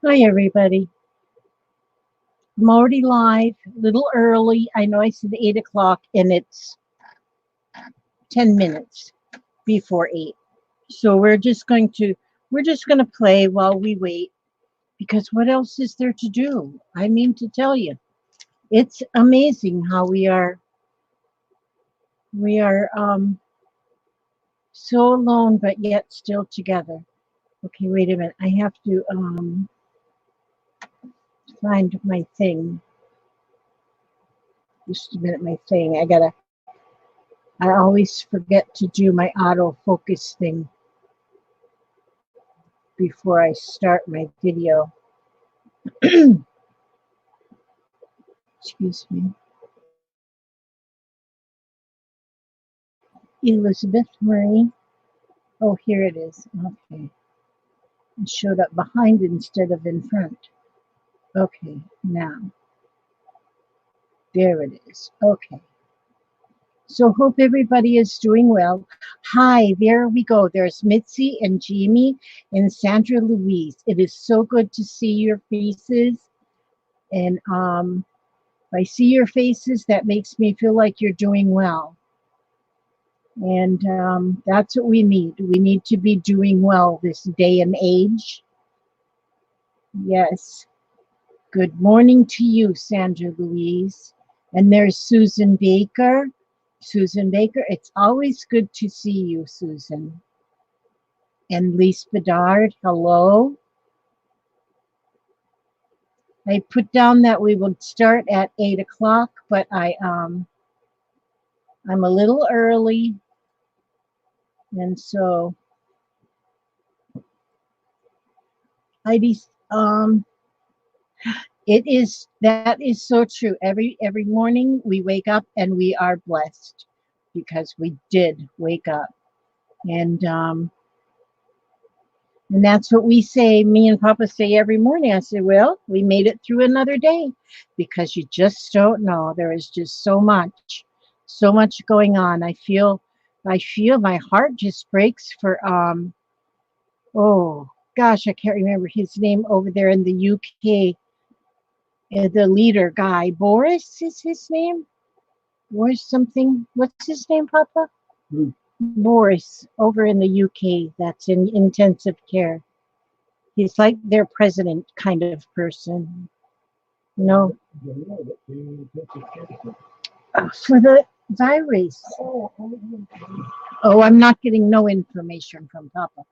Hi, everybody. I'm already live, a little early. I know I said 8 o'clock, and it's 10 minutes before 8. So we're just going to play while we wait, because what else is there to do? I mean to tell you, it's amazing how we are so alone, but yet still together. Okay, wait a minute. I have to find my thing. Just a minute, my thing. I always forget to do my autofocus thing before I start my video. Excuse me. Elizabeth Marie. Oh, here it is. Okay. It showed up behind instead of in front. Okay, now. There it is. Okay. So hope everybody is doing well. Hi, there we go. There's Mitzi and Jamie and Sandra Louise. It is so good to see your faces. And if I see your faces, that makes me feel like you're doing well. And that's what we need. We need to be doing well this day and age. Yes. Good morning to you, Sandra Louise. And there's Susan Baker. Susan Baker, it's always good to see you, Susan. And Lise Bedard, hello. I put down that we would start at 8 o'clock, but I'm a little early. And so um, that is so true. Every morning we wake up and we are blessed because we did wake up. And that's what we say, me and Papa say every morning. I say, well, we made it through another day, because you just don't know. There is just so much going on. I feel my heart just breaks for oh gosh, I can't remember his name over there in the UK. The leader guy, Boris is his name. Boris something. What's his name, Papa? Boris over in the UK. That's in intensive care. He's like their president kind of person. No, for the virus. Oh, I'm not getting no information from Papa.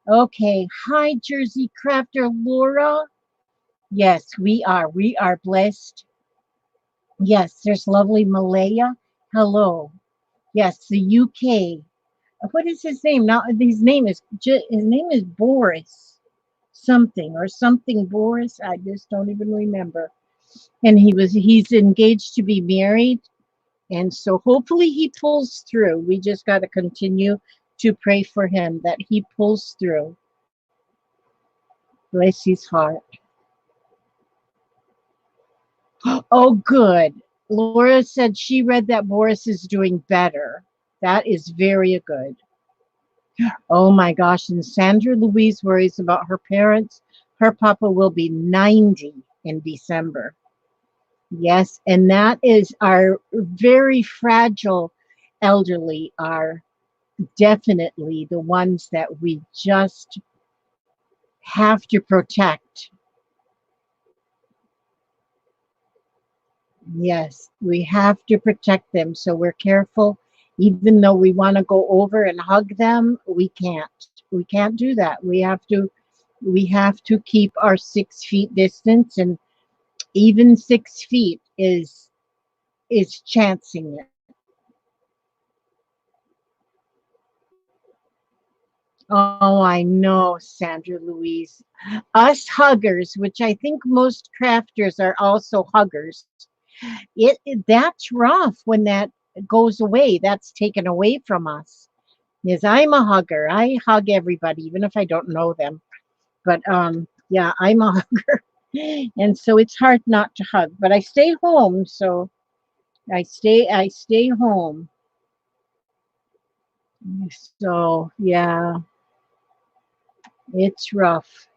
Okay. Hi, Jersey Crafter Laura. Yes, we are. We are blessed. Yes, there's lovely Malaya. Hello. Yes, the UK. What is his name? Now his name is Boris something or something Boris. I just don't even remember. And he's engaged to be married, and so hopefully he pulls through. We just got to continue to pray for him that he pulls through. Bless his heart. Oh, good. Laura said she read that Boris is doing better. That is very good. Oh my gosh. And Sandra Louise worries about her parents. Her papa will be 90 in December. Yes. And that is our very fragile elderly are definitely the ones that we just have to protect. Yes, we have to protect them. So we're careful. Even though we want to go over and hug them, we can't. We can't do that. We have to keep our 6 feet distance, and even 6 feet is chancing it. Oh, I know, Sandra Louise. Us huggers, which I think most crafters are also huggers. That's rough when that goes away. That's taken away from us. Yes, I'm a hugger. I hug everybody, even if I don't know them. But yeah, I'm a hugger, and so it's hard not to hug. But I stay home, so I stay home. So yeah, it's rough.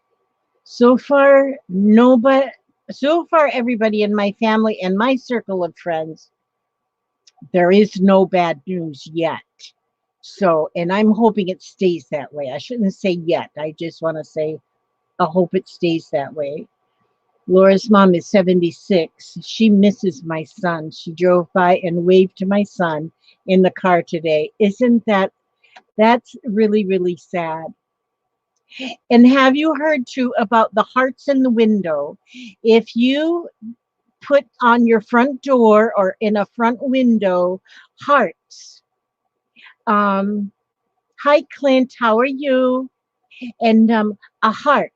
So far, nobody, so far, everybody in my family and my circle of friends, there is no bad news yet. So, and I'm hoping it stays that way. I shouldn't say yet. I just want to say, I hope it stays that way. Laura's mom is 76. She misses my son. She drove by and waved to my son in the car today. Isn't that's really, really sad. And have you heard too about the hearts in the window? If you put on your front door or in a front window hearts, um, hi Clint, how are you? And a heart.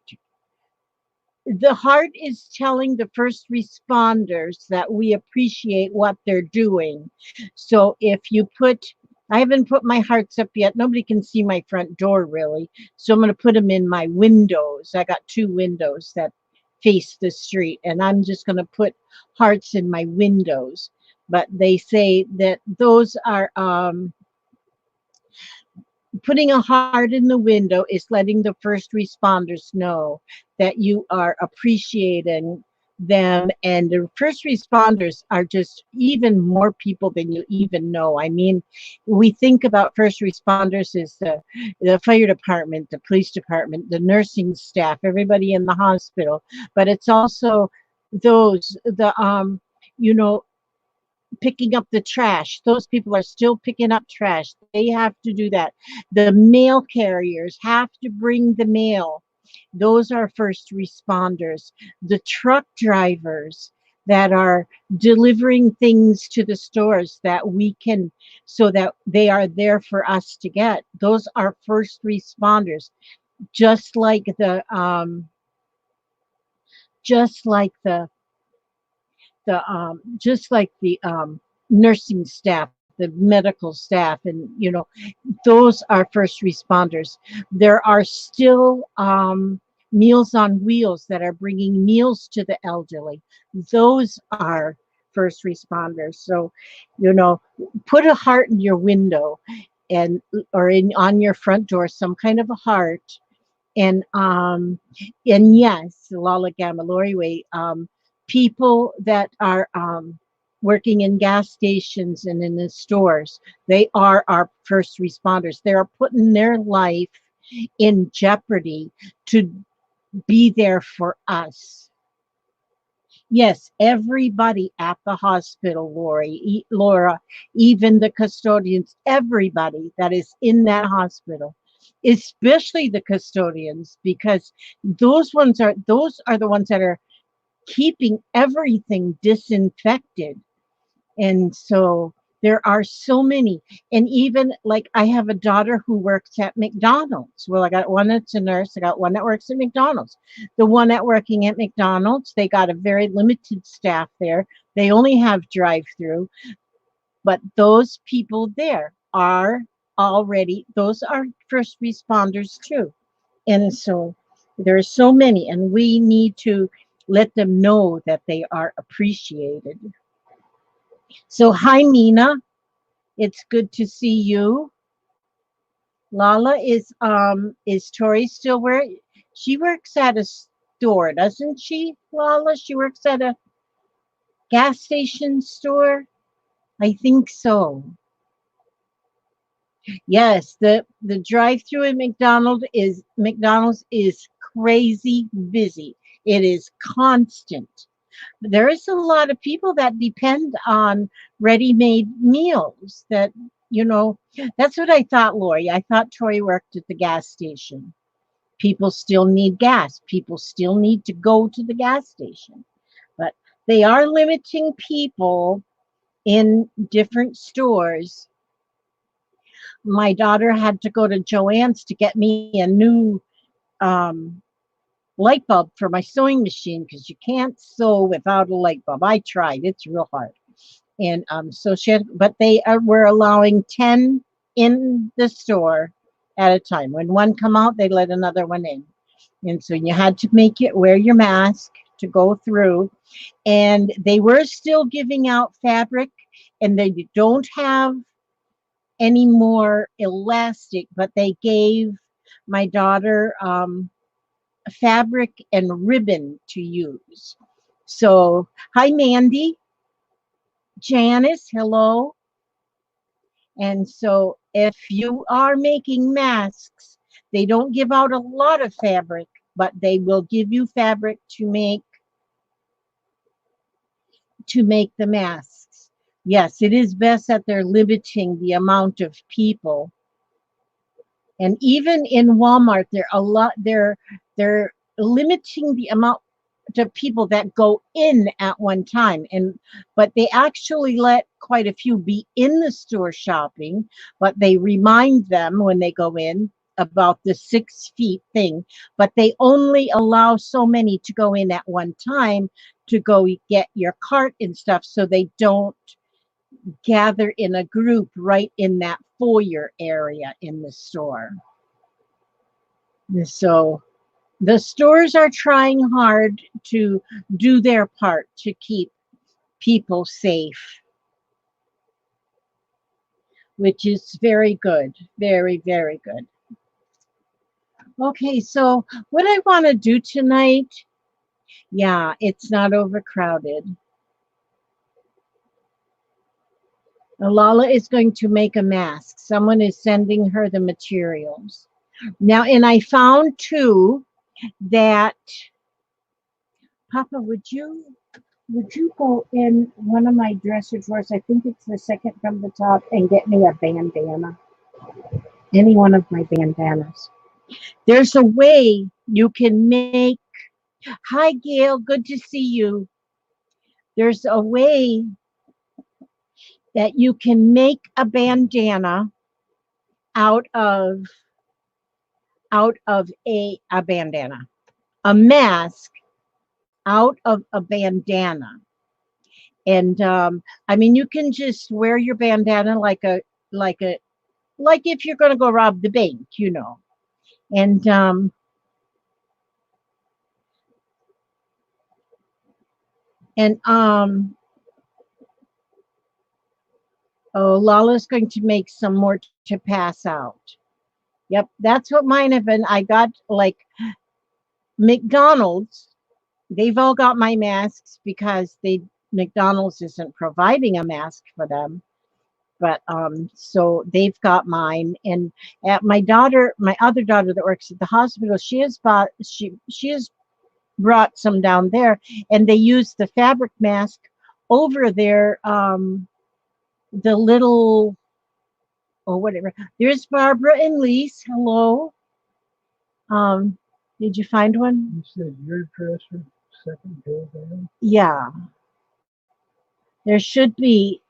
The heart is telling the first responders that we appreciate what they're doing. So if you put, I haven't put my hearts up yet. Nobody can see my front door really. So I'm going to put them in my windows. I got two windows that face the street, and I'm just going to put hearts in my windows. But they say that those are putting a heart in the window is letting the first responders know that you are appreciating them. And the first responders are just even more people than you even know. I mean, we think about first responders as the fire department, the police department, the nursing staff, everybody in the hospital, but it's also those, you know, picking up the trash. Those people are still picking up trash. They have to do that. The mail carriers have to bring the mail. Those are first responders. The truck drivers that are delivering things to the stores that we can, so that they are there for us to get. Those are first responders. Just like just like the nursing staff, the medical staff, and those are first responders. There are still Meals on Wheels that are bringing meals to the elderly. Those are first responders. So, you know, put a heart in your window, and or in on your front door, some kind of a heart. And yes, Lala Gamma Lori Way, people that are working in gas stations and in the stores, they are our first responders. They are putting their life in jeopardy to be there for us. Yes, everybody at the hospital, Laura, even the custodians, everybody that is in that hospital, especially the custodians, because those are the ones that are keeping everything disinfected. And so there are so many. And even like I have a daughter who works at McDonald's. Well, I got one that's a nurse. I got one that works at McDonald's. The one that working at McDonald's, they got a very limited staff there. They only have drive-through, but those people there are those are first responders too. And so there are so many, and we need to let them know that they are appreciated. So hi Mina. It's good to see you. Lala is Tori still where she works at a store, doesn't she? Lala, she works at a gas station store. I think so. Yes, the drive-through at McDonald's is crazy busy. It is constant. There is a lot of people that depend on ready-made meals that, you know, that's what I thought, Lori. I thought Tori worked at the gas station. People still need gas. People still need to go to the gas station. But they are limiting people in different stores. My daughter had to go to Joann's to get me a new um, light bulb for my sewing machine because you can't sew without a light bulb. I tried. It's real hard. And so she had, but were allowing 10 in the store at a time. When one come out, they let another one in. And so you had to wear your mask to go through. And they were still giving out fabric, and they don't have any more elastic, but they gave my daughter fabric and ribbon to use. So, hi, Mandy. Janice, hello. And so if you are making masks, they don't give out a lot of fabric, but they will give you fabric to make the masks. Yes, it is best that they're limiting the amount of people. And even in Walmart, they're limiting the amount of people that go in at one time, but they actually let quite a few be in the store shopping, but they remind them when they go in about the 6 feet thing, but they only allow so many to go in at one time to go get your cart and stuff, so they don't gather in a group right in that foyer area in the store. So the stores are trying hard to do their part to keep people safe, which is very good. Very, very good. Okay, so what I want to do tonight, yeah, it's not overcrowded. Lala is going to make a mask. Someone is sending her the materials. Now, and I found too that, Papa, would you go in one of my dresser drawers? I think it's the second from the top, and get me a bandana. Any one of my bandanas. There's a way you can make. Hi, Gail. Good to see you. There's a way that you can make a bandana out of a bandana, a mask out of a bandana. And I mean, you can just wear your bandana like if you're going to go rob the bank, you know. And oh, Lala's going to make some more to pass out. Yep, that's what mine have been. I got like McDonald's. They've all got my masks because McDonald's isn't providing a mask for them. But so they've got mine. And at my other daughter that works at the hospital, she has brought some down there, and they use the fabric mask over their the little, or whatever. There's Barbara and Lise. Hello. Did you find one? You said your dresser, second door down? Yeah. There should be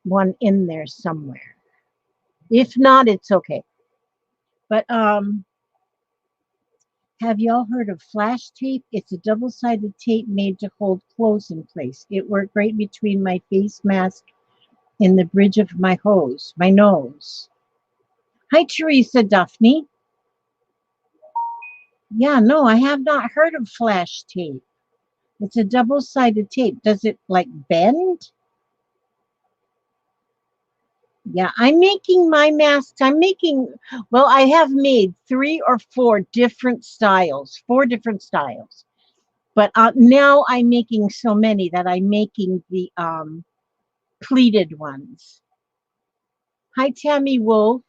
one in there somewhere. If not, it's okay. But have y'all heard of flash tape? It's a double-sided tape made to hold clothes in place. It worked right between my face mask and the bridge of my nose. Hi, Teresa Duffney. Yeah, no, I have not heard of flash tape. It's a double-sided tape. Does it like bend? Yeah, I'm making my masks. Well, I have made 3 or 4 different styles, 4 different styles. But now I'm making so many that I'm making the pleated ones. Hi, Tammy Wolf.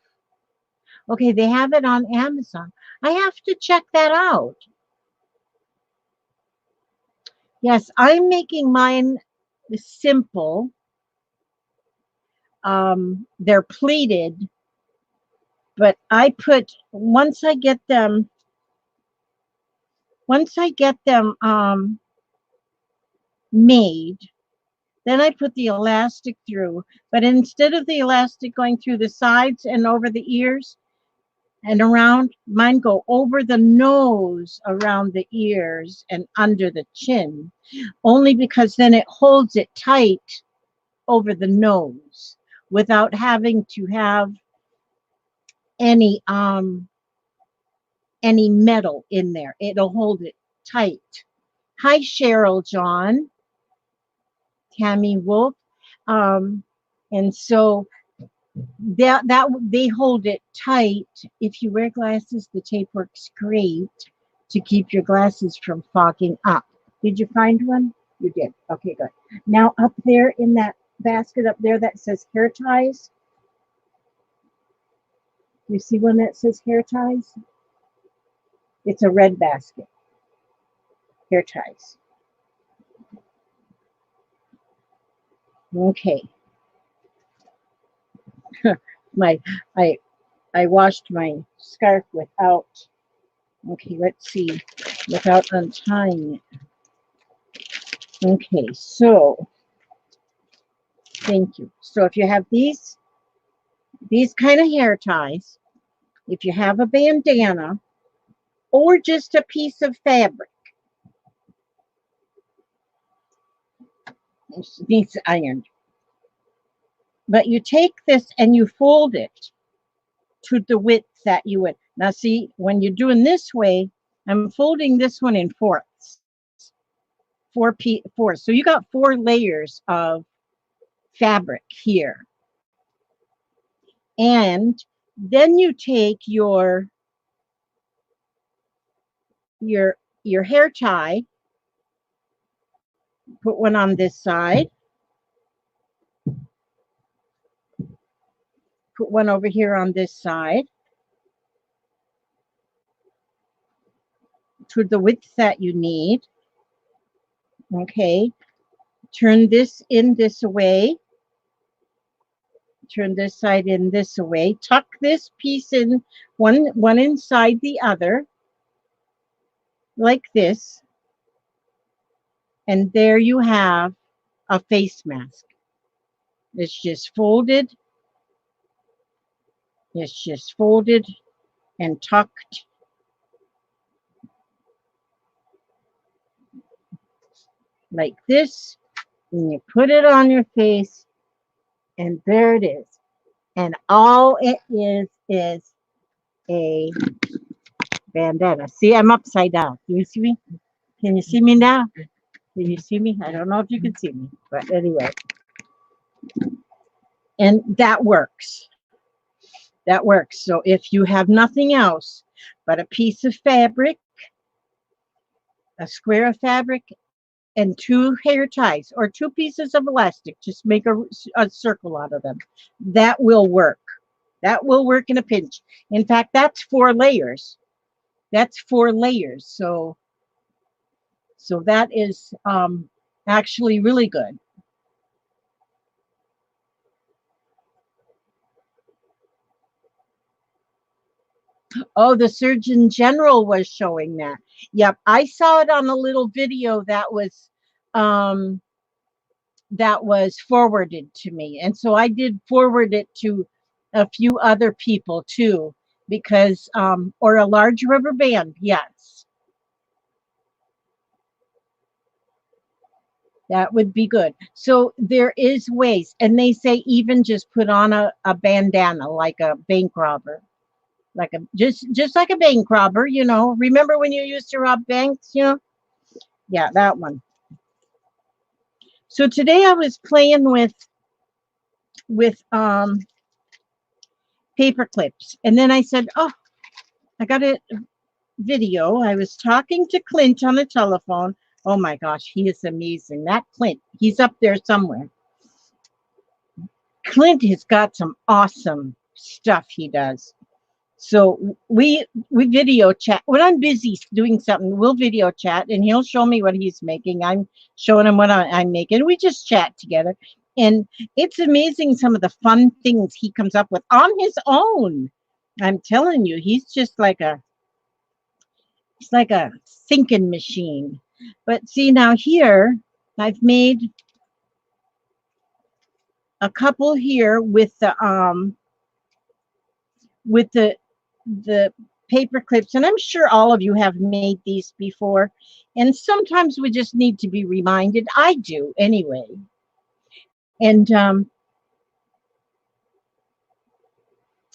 Okay, they have it on Amazon. I have to check that out. Yes, I'm making mine simple. They're pleated, but once I get them made, then I put the elastic through. But instead of the elastic going through the sides and over the ears and around, mine go over the nose, around the ears, and under the chin, only because then it holds it tight over the nose without having to have any metal in there. It'll hold it tight. Hi, Cheryl John, Tammy Wolf. And so that they hold it tight. If you wear glasses, the tape works great. to keep your glasses from fogging up. Did you find one? You did. Okay, good. Now up there in that basket up there that says hair ties, you see one that says hair ties? It's a red basket. Hair ties. Okay. my I washed my scarf without, okay, let's see, without untying it. Okay, so thank you. So if you have these kind of hair ties, if you have a bandana or just a piece of fabric, it needs ironed. But you take this and you fold it to the width that you would. Now see, when you're doing this way, I'm folding this one in fourths. Four. So you got 4 layers of fabric here. And then you take your hair tie, put one on this side, put one over here on this side to the width that you need. Okay, turn this in this way, turn this side in this way, tuck this piece in one inside the other like this, and there you have a face mask. It's just folded, and tucked like this, and you put it on your face, and there it is. And all it is a bandana. See, I'm upside down. Can you see me? Can you see me now? Can you see me? I don't know if you can see me, but anyway. And that works. That works. So if you have nothing else but a piece of fabric, a square of fabric, and 2 hair ties or 2 pieces of elastic, just make a circle out of them. That will work. That will work in a pinch. In fact, that's 4 layers. That's 4 layers. So that is actually really good. Oh, the Surgeon General was showing that. Yep, I saw it on a little video that was forwarded to me, and so I did forward it to a few other people too, because or a large rubber band. Yes, that would be good. So there is ways, and they say even just put on a bandana like a bank robber. Like a just like a bank robber, you know. Remember when you used to rob banks, you know? Yeah, that one. So today I was playing with paper clips, and then I said, "Oh, I got a video." I was talking to Clint on the telephone. Oh my gosh, he is amazing. That Clint, he's up there somewhere. Clint has got some awesome stuff he does. So we video chat. When I'm busy doing something, we'll video chat, and he'll show me what he's making. I'm showing him what I'm making. We just chat together, and it's amazing some of the fun things he comes up with on his own. I'm telling you, he's like a thinking machine. But see, now here I've made a couple here with the paper clips, and I'm sure all of you have made these before, and sometimes we just need to be reminded. I do anyway. And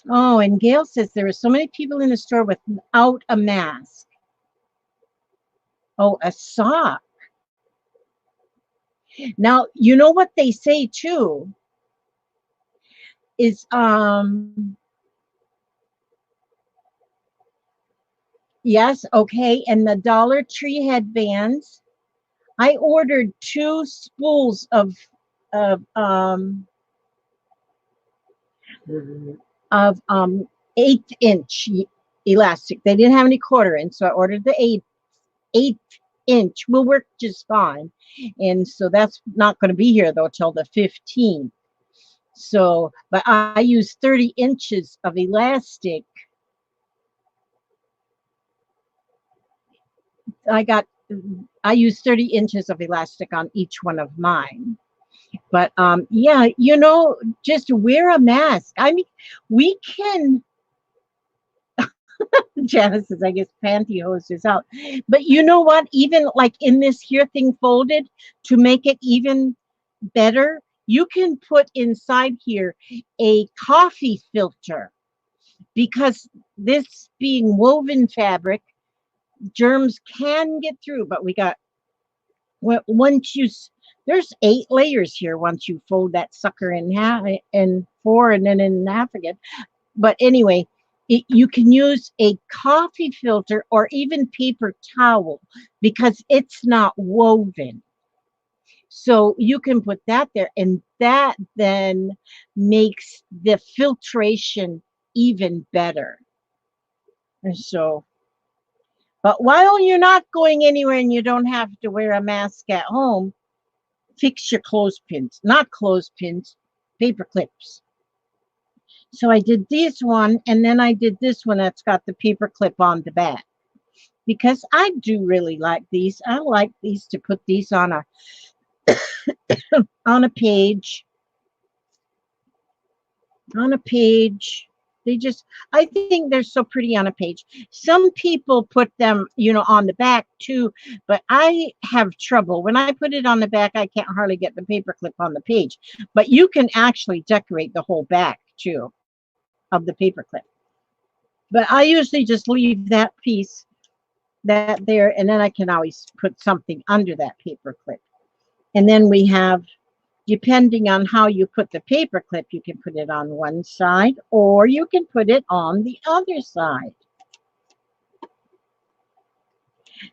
oh, and Gail says there are so many people in the store without a mask. Oh, a sock. Now you know what they say too is Yes, okay. And the Dollar Tree headbands. I ordered 2 spools of um Mhm. of 1/8 inch elastic. They didn't have any 1/4 inch, so I ordered the eighth inch. Will work just fine. And so that's not going to be here though till the 15th. So, but I used 30 inches of elastic. I got I used 30 inches of elastic on each one of mine. But yeah, just wear a mask. I mean, we can Janice says, I guess pantyhose is out. But you know what? Even like in this here thing folded, to make it even better, you can put inside here a coffee filter because this being woven fabric, germs can get through. But we got once there's 8 layers here once you fold that sucker in half and four and then in half again. But anyway, you can use a coffee filter or even paper towel because it's not woven. So you can put that there, and that then makes the filtration even better. And so, but while you're not going anywhere and you don't have to wear a mask at home, fix your clothespins, not clothespins, paper clips. So I did this one, and then I did this one that's got the paper clip on the back because I do really like these. I like these to put these on a page, on a page. They just, I think they're so pretty on a page. Some people put them, on the back too, but I have trouble. When I put it on the back, I can't hardly get the paper clip on the page. But you can actually decorate the whole back too of the paper clip. But I usually just leave that piece that there, and then I can always put something under that paper clip. And then we have, depending on how you put the paper clip, you can put it on one side or you can put it on the other side.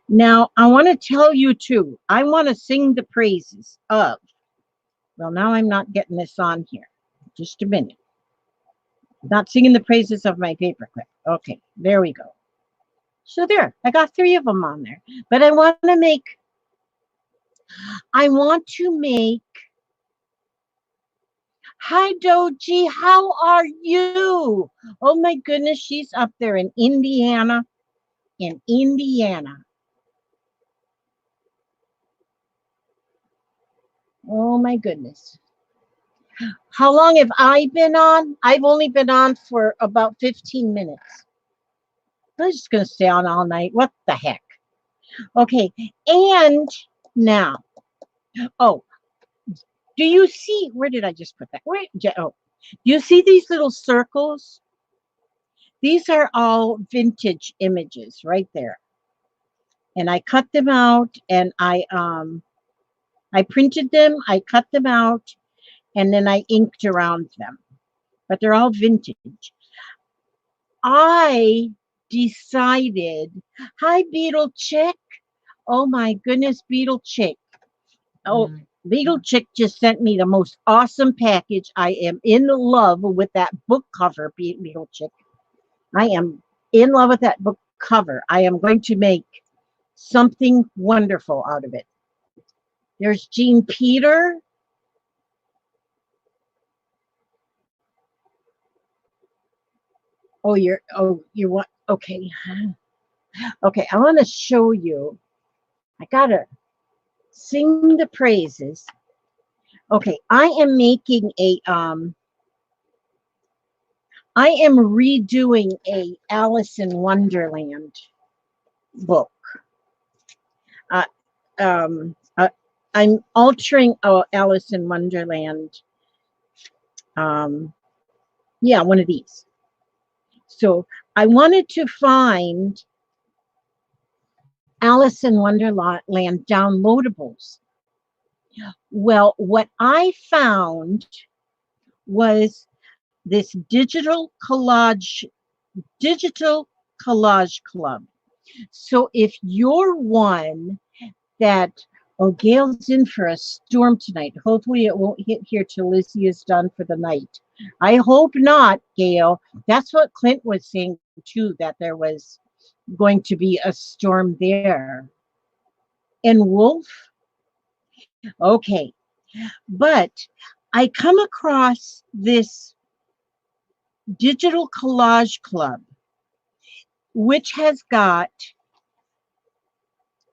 Now, I want to tell you too, I want to sing the praises of, well, now I'm not getting this on here. Just a minute. Not singing the praises of my paper clip. Okay, there we go. So there, I got 3 of them on there. But I want to make, hi Doji, how are you? Oh my goodness, she's up there in Indiana. In Indiana. Oh my goodness. How long have I been on? I've only been on for about 15 minutes. I'm just going to stay on all night. What the heck? Okay. And now, oh, do you see, where did I just put that? Oh, do you see these little circles? These are all vintage images right there. And I cut them out and I printed them, I cut them out, and then I inked around them. But they're all vintage. I decided, hi Beetle Chick. Oh my goodness, Beetle Chick. Oh, Beetle Chick just sent me the most awesome package. I am in love with that book cover, Beetle Chick. I am in love with that book cover. I am going to make something wonderful out of it. There's Jean Peter. You want, okay. Okay, I want to show you. I gotta sing the praises. Okay, I am redoing a Alice in Wonderland book. Uh, um, uh, I'm altering Alice in Wonderland. Um, yeah, one of these. So I wanted to find Alice in Wonderland downloadables. Well, what I found was this digital collage club. So if you're one that, oh, Gail's in for a storm tonight. Hopefully it won't hit here till Lizzie is done for the night. I hope not, Gail. That's what Clint was saying too, that there was going to be a storm there. And Wolf? Okay. But I come across this digital collage club, which has got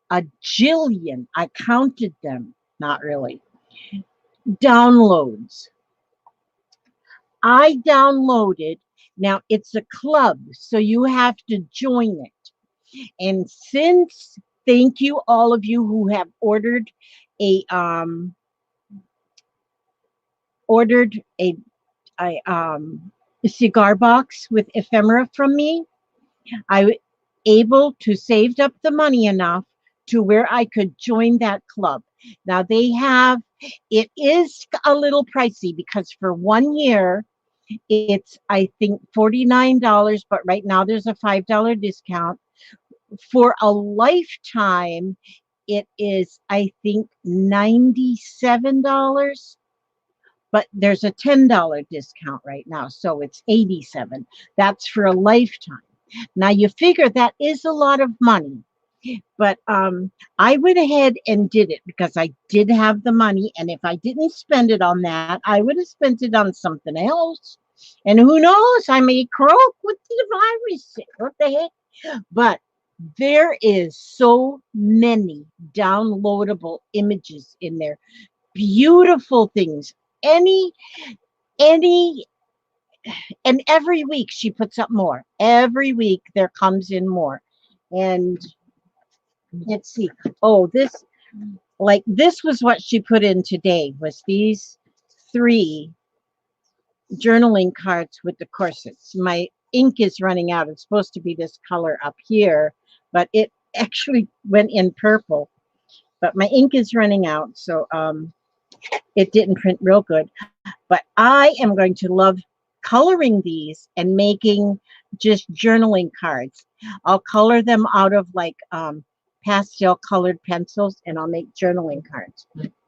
a jillion, I counted them, not really, downloads. I downloaded, now it's a club, so you have to join it. And since, thank you all of you who have a ordered a cigar box with ephemera from me, I was able to saved up the money enough to where I could join that club. Now it is a little pricey because for 1 year, it's, I think, $49, but right now there's a $5 discount. For a lifetime, it is, I think, $97, but there's a $10 discount right now, so it's $87. That's for a lifetime. Now you figure that is a lot of money, but I went ahead and did it because I did have the money, and if I didn't spend it on that, I would have spent it on something else. And who knows, I may croak with the virus. What the heck? But there is so many downloadable images in there, beautiful things. Any and every week she puts up more. Every week there comes in more. And let's see. Oh, this was what she put in today, was these 3 journaling cards with the corsets. My ink is running out. It's supposed to be this color up here, but it actually went in purple. But my ink is running out, so it didn't print real good. But I am going to love coloring these and making just journaling cards. I'll color them out of like pastel colored pencils, and I'll make journaling cards.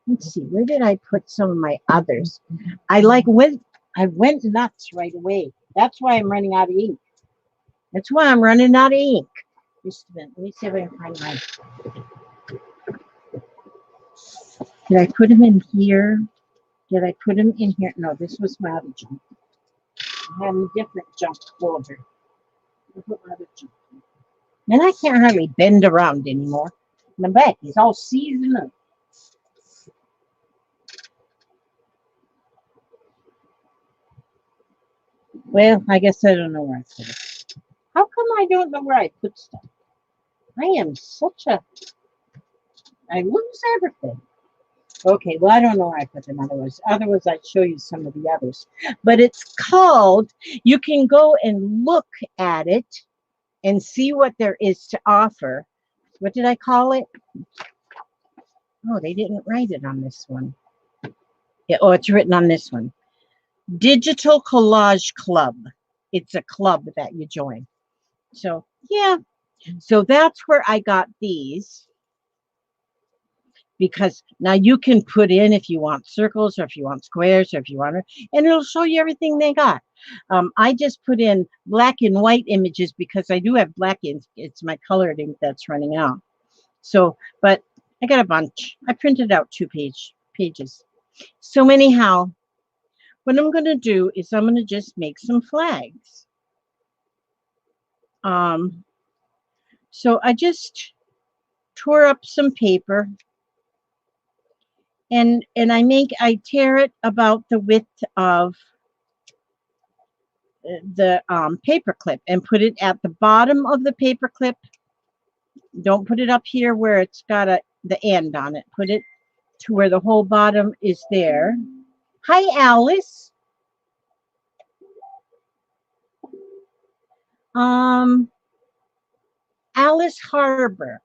Let's see, where did I put some of my others? I went nuts right away. That's why I'm running out of ink. That's why I'm running out of ink. Just a minute. Let me see if I can find mine. Did I put them in here? Did I put them in here? No, this was my other junk. I had a different junk folder. I put my other junk in. And I can't hardly bend around anymore. My back is all seasoned up. Well, I guess I don't know where I put it. How come I don't know where I put stuff? I am I lose everything. Okay, well, I don't know where I put them otherwise. Otherwise, I'd show you some of the others. But it's called, you can go and look at it and see what there is to offer. What did I call it? Oh, they didn't write it on this one. Yeah, oh, it's written on this one. Digital Collage Club. It's a club that you join. So, yeah. So that's where I got these. Because now you can put in if you want circles or if you want squares or if you want, and it'll show you everything they got. I just put in black and white images because I do have black ink. It's my colored ink that's running out. So, but I got a bunch. I printed out 2 pages. So anyhow, what I'm going to do is I'm going to just make some flags. So I just tore up some paper. And I tear it about the width of the paper clip and put it at the bottom of the paper clip. Don't put it up here where it's got the end on it. Put it to where the whole bottom is there. Hi, Alice. Alice Harbor.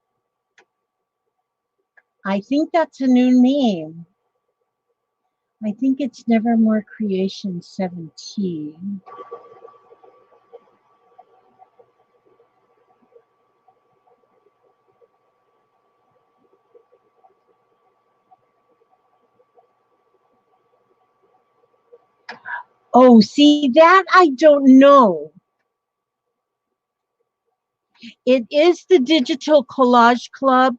I think that's a new name. I think it's Nevermore Creation 17. Oh, see that? I don't know. It is the Digital Collage Club,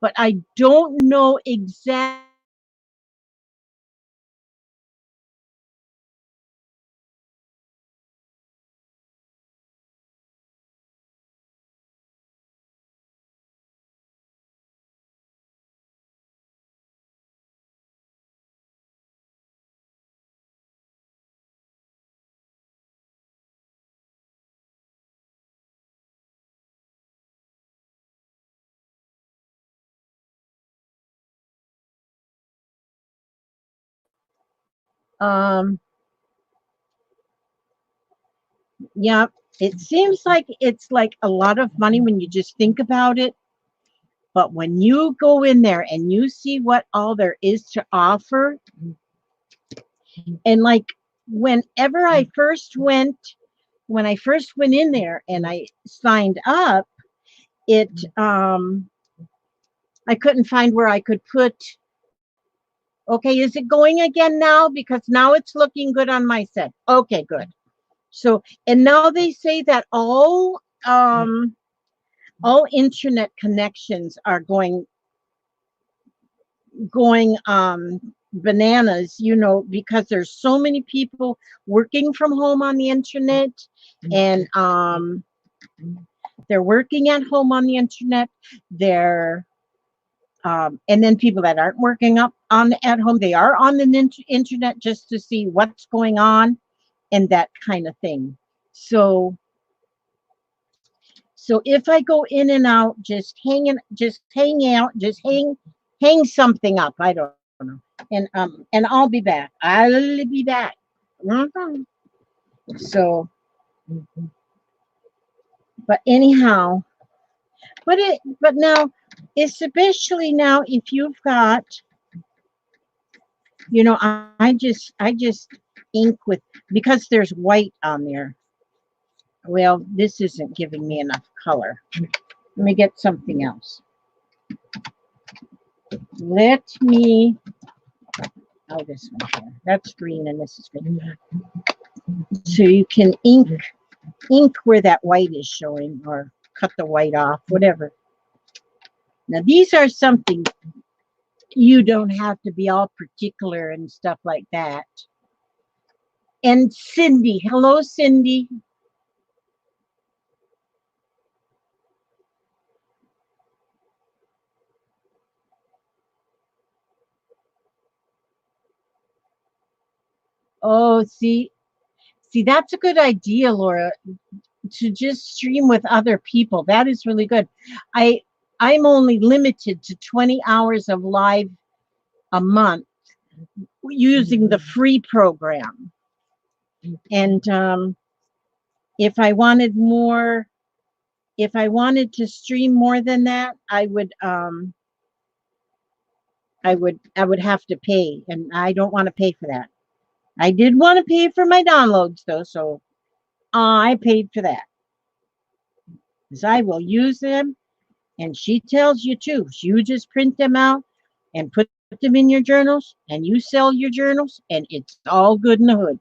but I don't know exactly um yeah, it seems like it's like a lot of money when you just think about it. But when you go in there and you see what all there is to offer, and like whenever I first went, when I first went in there and I signed up, it I couldn't find where I could put. Okay, is it going again now? Because now it's looking good on my set. Okay, good. So, and now they say that all internet connections are going bananas, you know, because there's so many people working from home on the internet, and they're working at home on the internet. They're and then people that aren't working up on at home, they are on the internet just to see what's going on and that kind of thing. So if I go in and out, just hanging out, just hang something up. I don't know, and I'll be back. I'll be back. Mhm. So, but anyhow, but now, especially now, if you've got, you know, I just ink with, because there's white on there. Well, this isn't giving me enough color. Let me get something else. Let me, oh, this one here. That's green and this is green. So you can ink where that white is showing, or cut the white off, whatever. Now these are something you don't have to be all particular and stuff like that. And Cindy, hello Cindy. Oh, see, that's a good idea, Laura, to just stream with other people. That is really good. I I'm only limited to 20 hours of live a month using the free program. And if I wanted more, if I wanted to stream more than that, I would have to pay, and I don't want to pay for that. I did want to pay for my downloads though, so I paid for that. Because I will use them, and she tells you too. You just print them out and put them in your journals, and you sell your journals, and it's all good in the hood.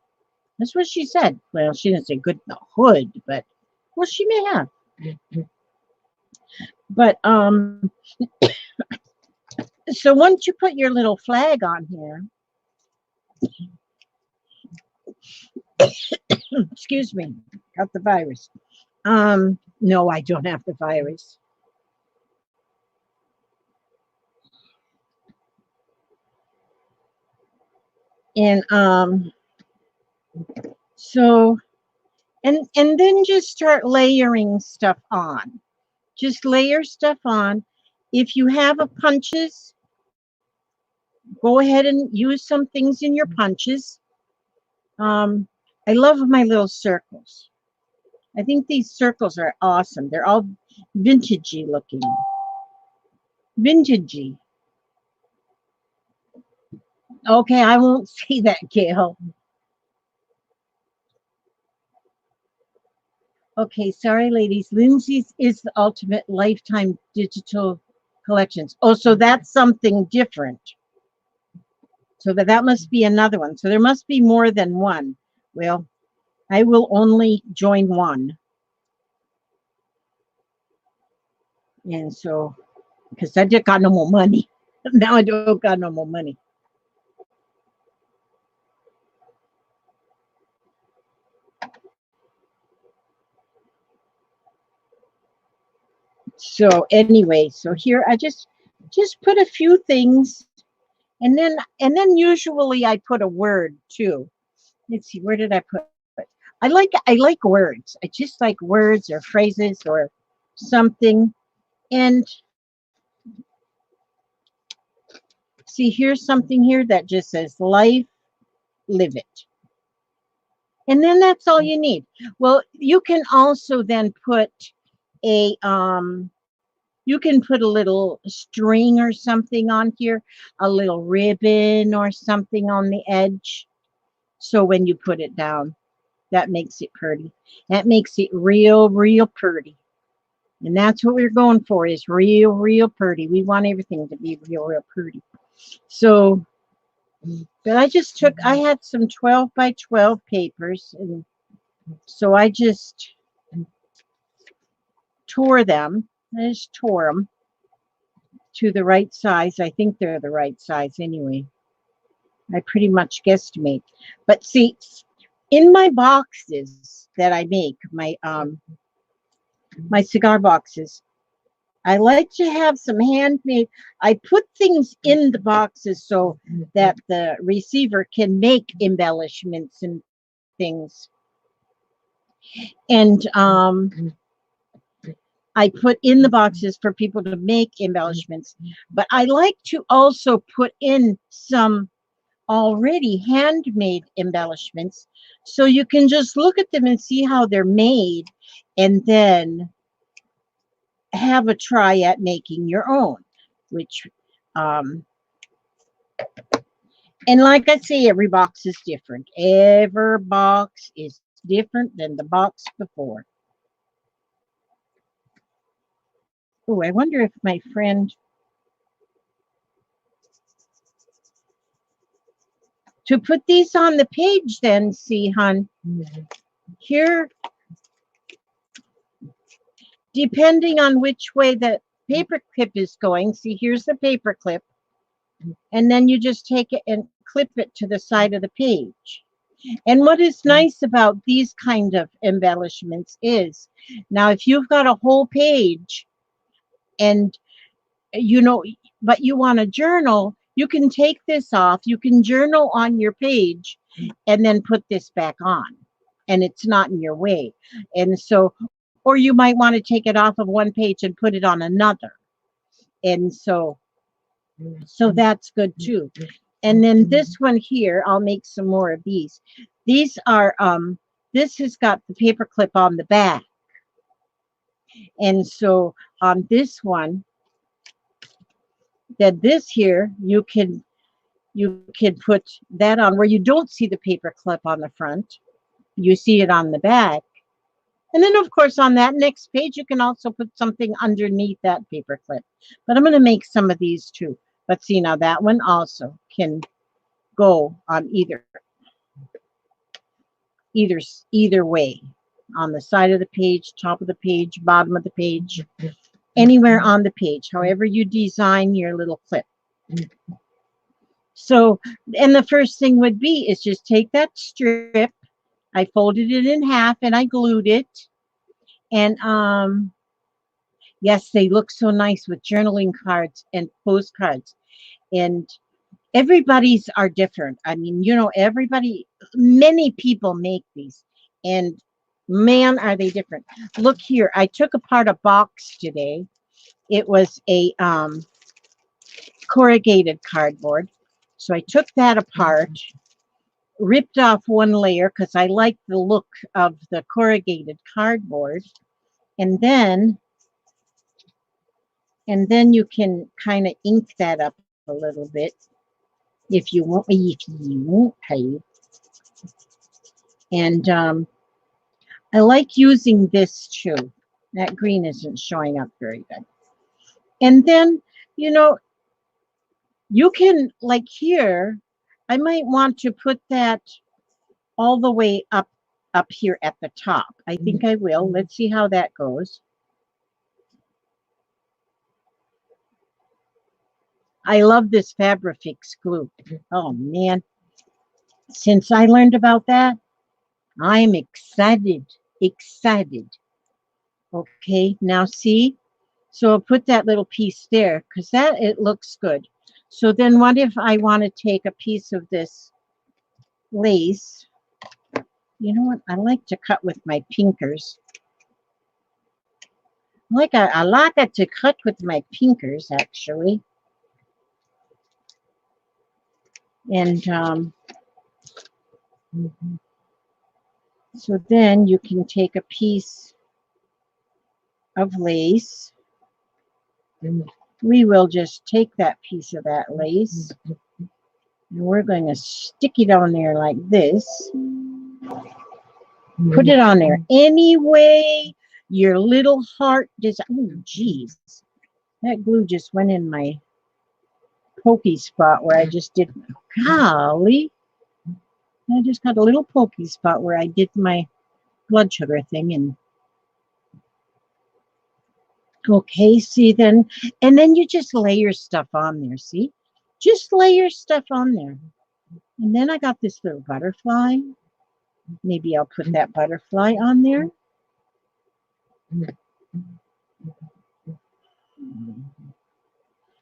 That's what she said. Well, she didn't say good in the hood, but well, she may have. But so once you put your little flag on here, excuse me, got the virus. No, I don't have the virus. And so and then just start layering stuff on. Just layer stuff on. If you have a punches, go ahead and use some things in your punches. Um, I love my little circles. I think these circles are awesome. They're all vintagey looking. Vintagey. Okay, I won't say that, Gail. Okay, sorry, ladies. Lindsay's is the ultimate lifetime digital collections. Oh, so that's something different. So that must be another one. So there must be more than one. Well, I will only join one. And so, because I just got no more money. Now I don't got no more money. So anyway, so here I just put a few things, and then usually I put a word too. Let's see, where did I put? I like words. I just like words or phrases or something. And see, here's something here that just says life, live it. And then that's all you need. Well, you can also then put a you can put a little string or something on here, a little ribbon or something on the edge. So when you put it down, that makes it pretty. That makes it real, real pretty. And that's what we're going for, is real, real pretty. We want everything to be real, real pretty. So, but I had some 12 by 12 papers, and so I just tore them. I just tore them to the right size. I think they're the right size anyway. I pretty much guesstimate. But see, in my boxes that I make, my cigar boxes, I like to have some handmade. I put things in the boxes so that the receiver can make embellishments and things. And I put in the boxes for people to make embellishments. But I like to also put in some already handmade embellishments, so you can just look at them and see how they're made, and then have a try at making your own, which and like I say, every box is different. Every box is different than the box before. Oh, I wonder if my friend, to put these on the page then, see, hon, here, depending on which way the paper clip is going, see, here's the paper clip, and then you just take it and clip it to the side of the page. And what is nice about these kind of embellishments is, now if you've got a whole page and you know, but you want a journal, you can take this off, you can journal on your page and then put this back on, and it's not in your way. And so, or you might want to take it off of one page and put it on another. And so that's good too. And then this one here, I'll make some more of these. These are this has got the paper clip on the back. And so on this one, that this here, you can put that on where you don't see the paper clip on the front. You see it on the back. And then, of course, on that next page, you can also put something underneath that paper clip. But I'm going to make some of these too. But see, now that one also can go on either way, on the side of the page, top of the page, bottom of the page, anywhere on the page, however you design your little clip. So, and the first thing would be is just take that strip. I folded it in half and I glued it. And yes, they look so nice with journaling cards and postcards. And everybody's are different. I mean, you know, many people make these, and man, are they different. Look here, I took apart a box today. It was a corrugated cardboard. So I took that apart, ripped off one layer because I like the look of the corrugated cardboard. And then you can kind of ink that up a little bit if you want, pay. And I like using this too. That green isn't showing up very good. And then, you know, you can, like here, I might want to put that all the way up here at the top. I think I will. Let's see how that goes. I love this Fabrifix glue. Oh man. Since I learned about that, I'm excited. Excited. Okay, now see? So I'll put that little piece there because that it looks good. So then what if I want to take a piece of this lace? You know what? I like to cut with my pinkers. I like it to cut with my pinkers, actually. And so then you can take a piece of lace. We will just take that piece of that lace and we're going to stick it on there like this. Put it on there anyway your little heart design. Oh, geez. That glue just went in my pokey spot where I just did. Golly. I just got a little pokey spot where I did my blood sugar thing. And okay, see then. And then you just lay your stuff on there, see? Just lay your stuff on there. And then I got this little butterfly. Maybe I'll put that butterfly on there.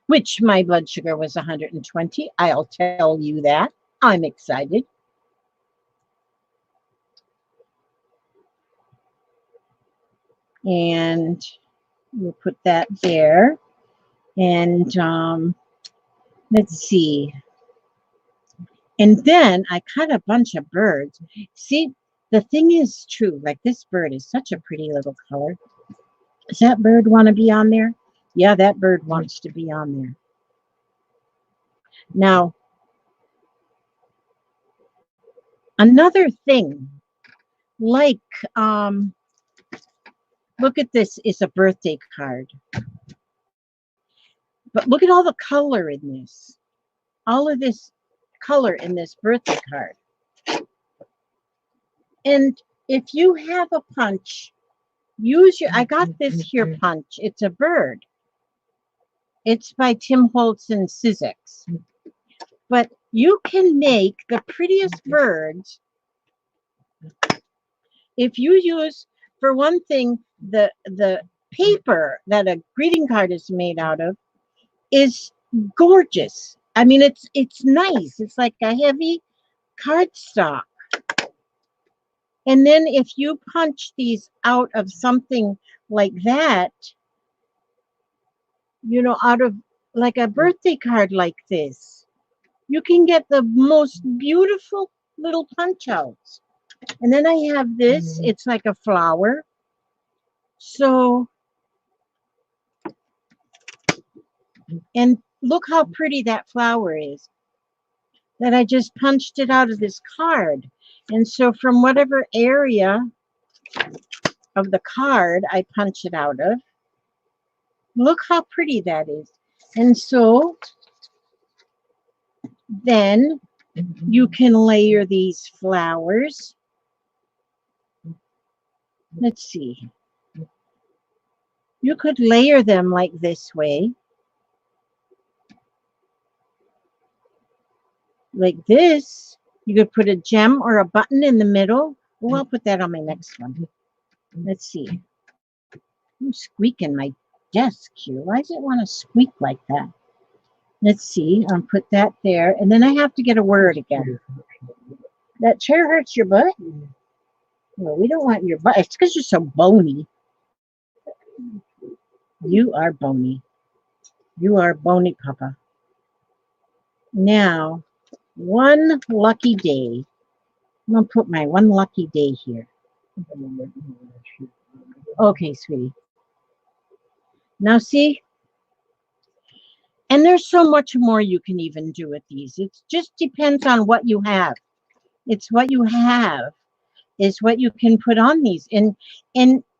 Which my blood sugar was 120. I'll tell you that. I'm excited. And we'll put that there. And let's see. And then I cut a bunch of birds. See, the thing is true. Like this bird is such a pretty little color. Does that bird want to be on there? Yeah, that bird wants to be on there. Now, another thing, like, look at this, it's a birthday card. But look at all the color in this. All of this color in this birthday card. And if you have a punch, use your, I got this here punch. It's a bird. It's by Tim Holtz and Sizzix. But you can make the prettiest birds if you use, for one thing, the paper that a greeting card is made out of is gorgeous. I mean, it's nice. It's like a heavy cardstock. And then if you punch these out of something like that, you know, out of like a birthday card like this, you can get the most beautiful little punch outs. And then I have this, it's like a flower. So, and look how pretty that flower is. That I just punched it out of this card. And so from whatever area of the card I punch it out of, look how pretty that is. And so then you can layer these flowers. Let's see. You could layer them like this way. Like this. You could put a gem or a button in the middle. Oh, I'll put that on my next one. Let's see. I'm squeaking my desk here. Why does it want to squeak like that? Let's see. I'll put that there. And then I have to get a word again. That chair hurts your butt? Well, we don't want your butt. It's because you're so bony. You are bony. You are bony, Papa. Now, one lucky day. I'm going to put my one lucky day here. Okay, sweetie. Now, see? And there's so much more you can even do with these. It just depends on what you have. It's what you have is what you can put on these. And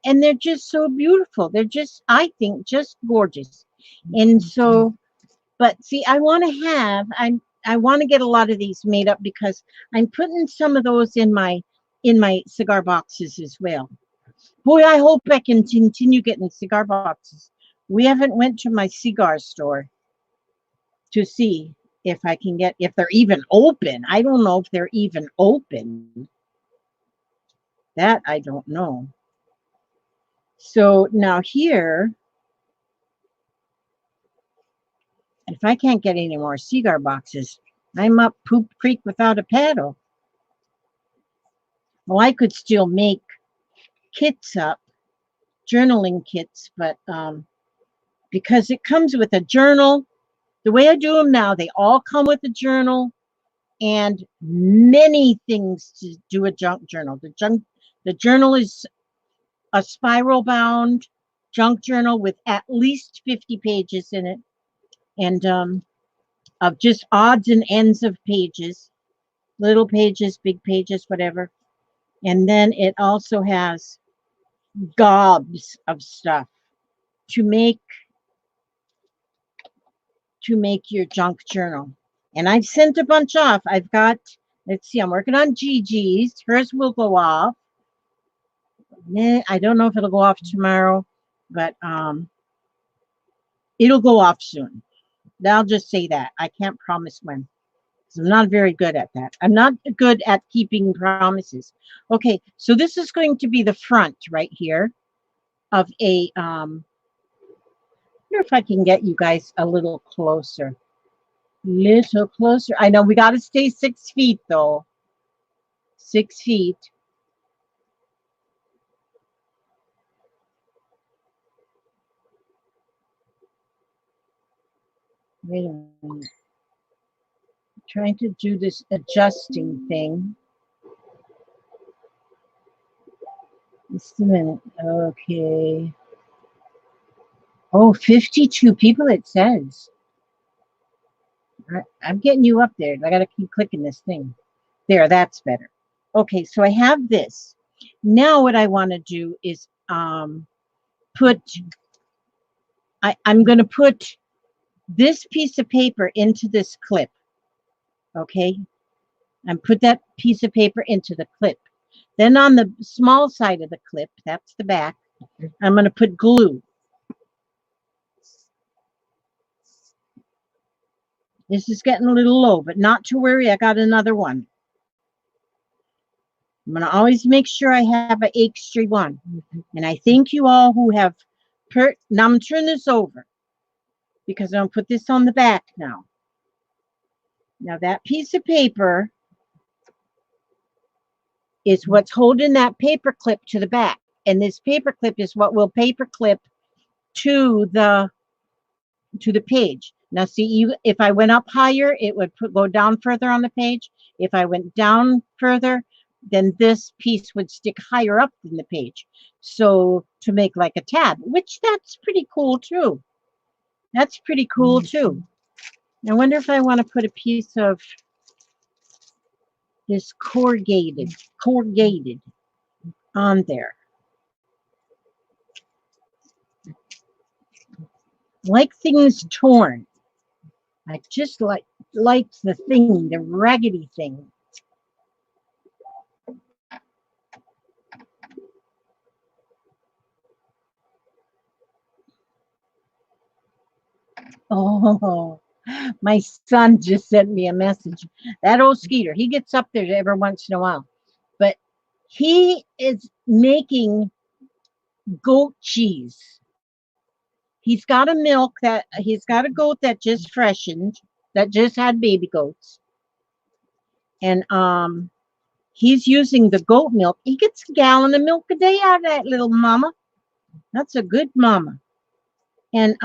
they're just so beautiful. They're just, I think, just gorgeous. And so, but see, I want to have, I want to get a lot of these made up because I'm putting some of those in my cigar boxes as well. Boy, I hope I can continue getting cigar boxes. We haven't went to my cigar store to see if I can get, if they're even open. I don't know if they're even open. That I don't know. So now here, if I can't get any more cigar boxes, I'm up Poop Creek without a paddle. Well, I could still make kits up, journaling kits, but because it comes with a journal, the way I do them now, they all come with a journal and many things to do a junk journal. The journal is a spiral bound junk journal with at least 50 pages in it, and of just odds and ends of pages, little pages, big pages, whatever. And then it also has gobs of stuff to make your junk journal. And I've sent a bunch off. I've got, let's see, I'm working on Gigi's. Hers will go off. I don't know if it'll go off tomorrow, but it'll go off soon. I'll just say that. I can't promise when. I'm not very good at that. I'm not good at keeping promises. Okay, so this is going to be the front right here of a, I wonder if I can get you guys a little closer. Little closer. I know we got to stay 6 feet though. 6 feet. Wait a minute. Trying to do this adjusting thing. Just a minute. Okay. Oh, 52 people it says. I'm getting you up there. I got to keep clicking this thing. There, that's better. Okay, so I have this. Now what I want to do is put, I'm going to put this piece of paper into this clip. Okay, and put that piece of paper into the clip. Then on the small side of the clip, that's the back, I'm going to put glue. This is getting a little low, but not to worry, I got another one. I'm going to always make sure I have an extra one. And I thank you all who have, now I'm going to turn this over because I'm going to put this on the back now. Now that piece of paper is what's holding that paper clip to the back. And this paper clip is what will paper clip to the page. Now see, if I went up higher, it would go down further on the page. If I went down further, then this piece would stick higher up in the page. So to make like a tab, which that's pretty cool too. That's pretty cool too. I wonder if I want to put a piece of this corrugated on there. Like things torn. I just like the thing, the raggedy thing. Oh, my son just sent me a message. That old Skeeter, he gets up there every once in a while, but he is making goat cheese. He's got a goat that just freshened, that just had baby goats, and he's using the goat milk. He gets a gallon of milk a day out of that little mama. That's a good mama, and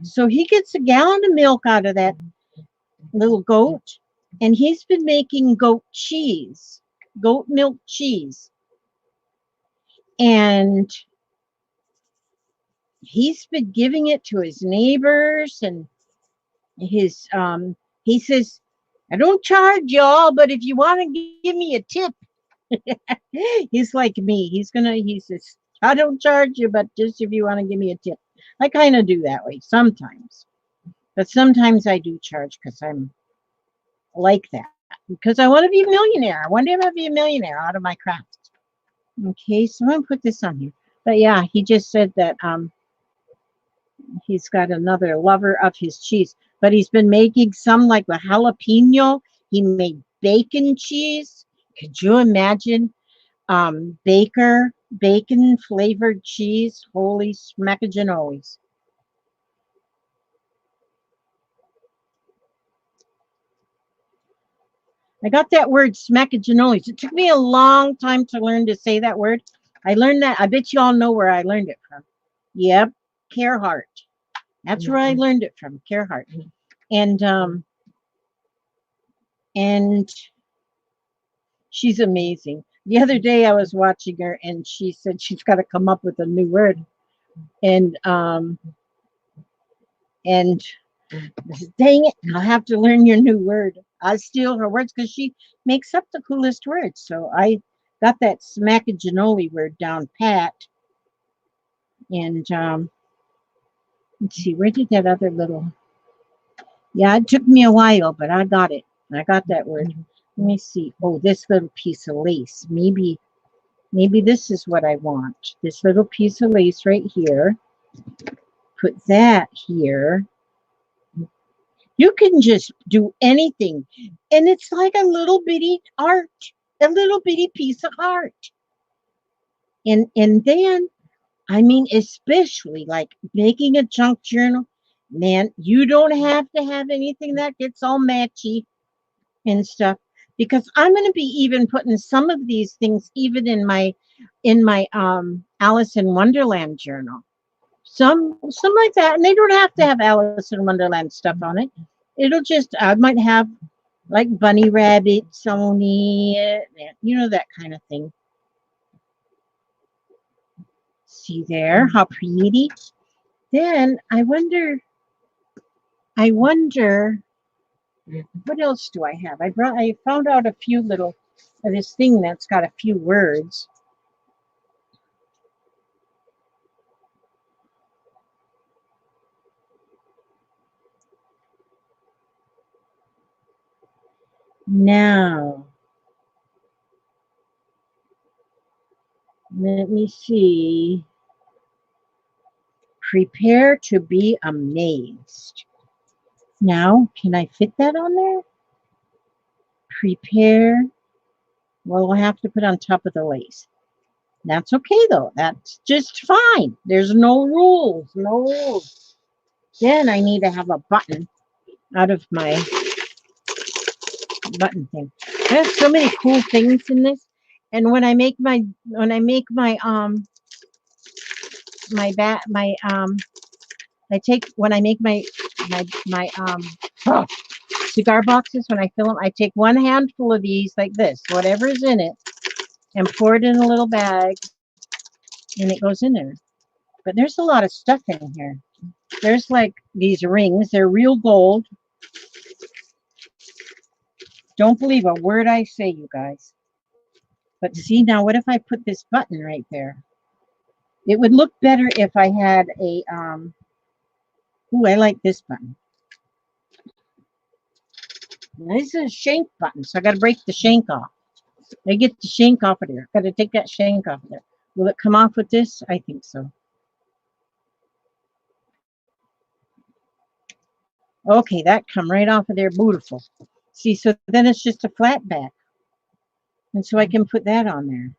so he gets a gallon of milk out of that little goat, and he's been making goat milk cheese, and he's been giving it to his neighbors, and his he says, I don't charge y'all, but if you want to give me a tip. He's like me. He says, I don't charge you, but just if you want to give me a tip. I kind of do that way sometimes. But sometimes I do charge because I'm like that. Because I want to be a millionaire. I want to be a millionaire out of my craft. Okay, so I'm going to put this on here. But yeah, he just said that he's got another lover of his cheese. But he's been making some like with jalapeno. He made bacon cheese. Could you imagine bacon flavored cheese? Holy smackagenolos. I got that word smackagenolos. It took me a long time to learn to say that word. I learned that. I bet you all know where I learned it from. Yep, Carehart. That's where I learned it from, Carehart. And she's amazing. The other day I was watching her and she said she's got to come up with a new word. And dang it, I'll have to learn your new word. I steal her words because she makes up the coolest words. So I got that smackagenoli word down pat. And let's see, where did that other little? Yeah, it took me a while, but I got it. I got that word. Let me see. Oh, this little piece of lace. Maybe this is what I want. This little piece of lace right here. Put that here. You can just do anything. And it's like a little bitty art, a little bitty piece of art. And then, I mean, especially like making a junk journal, man, you don't have to have anything that gets all matchy and stuff. Because I'm going to be even putting some of these things even in my Alice in Wonderland journal. Some like that. And they don't have to have Alice in Wonderland stuff on it. It'll just, I might have like bunny rabbits on it, you know, that kind of thing. See there, how pretty. Then I wonder, what else do I have? I found out a few little, this thing that's got a few words. Now, let me see. Prepare to be amazed. Now, can I fit that on there? Prepare. Well, we'll have to put on top of the lace. That's okay, though. That's just fine. There's no rules. No rules. Then I need to have a button out of my button thing. There's so many cool things in this. And when I make my cigar boxes, when I fill them, I take one handful of these like this, whatever's in it, and pour it in a little bag, and it goes in there. But there's a lot of stuff in here. There's like these rings. They're real gold. Don't believe a word I say, you guys. But see, now what if I put this button right there? It would look better if I had a, ooh, I like this button. This is a shank button, so I got to break the shank off. I get the shank off of there. Got to take that shank off of there. Will it come off with this? I think so. Okay, that come right off of there. Beautiful. See, so then it's just a flat back. And so I can put that on there.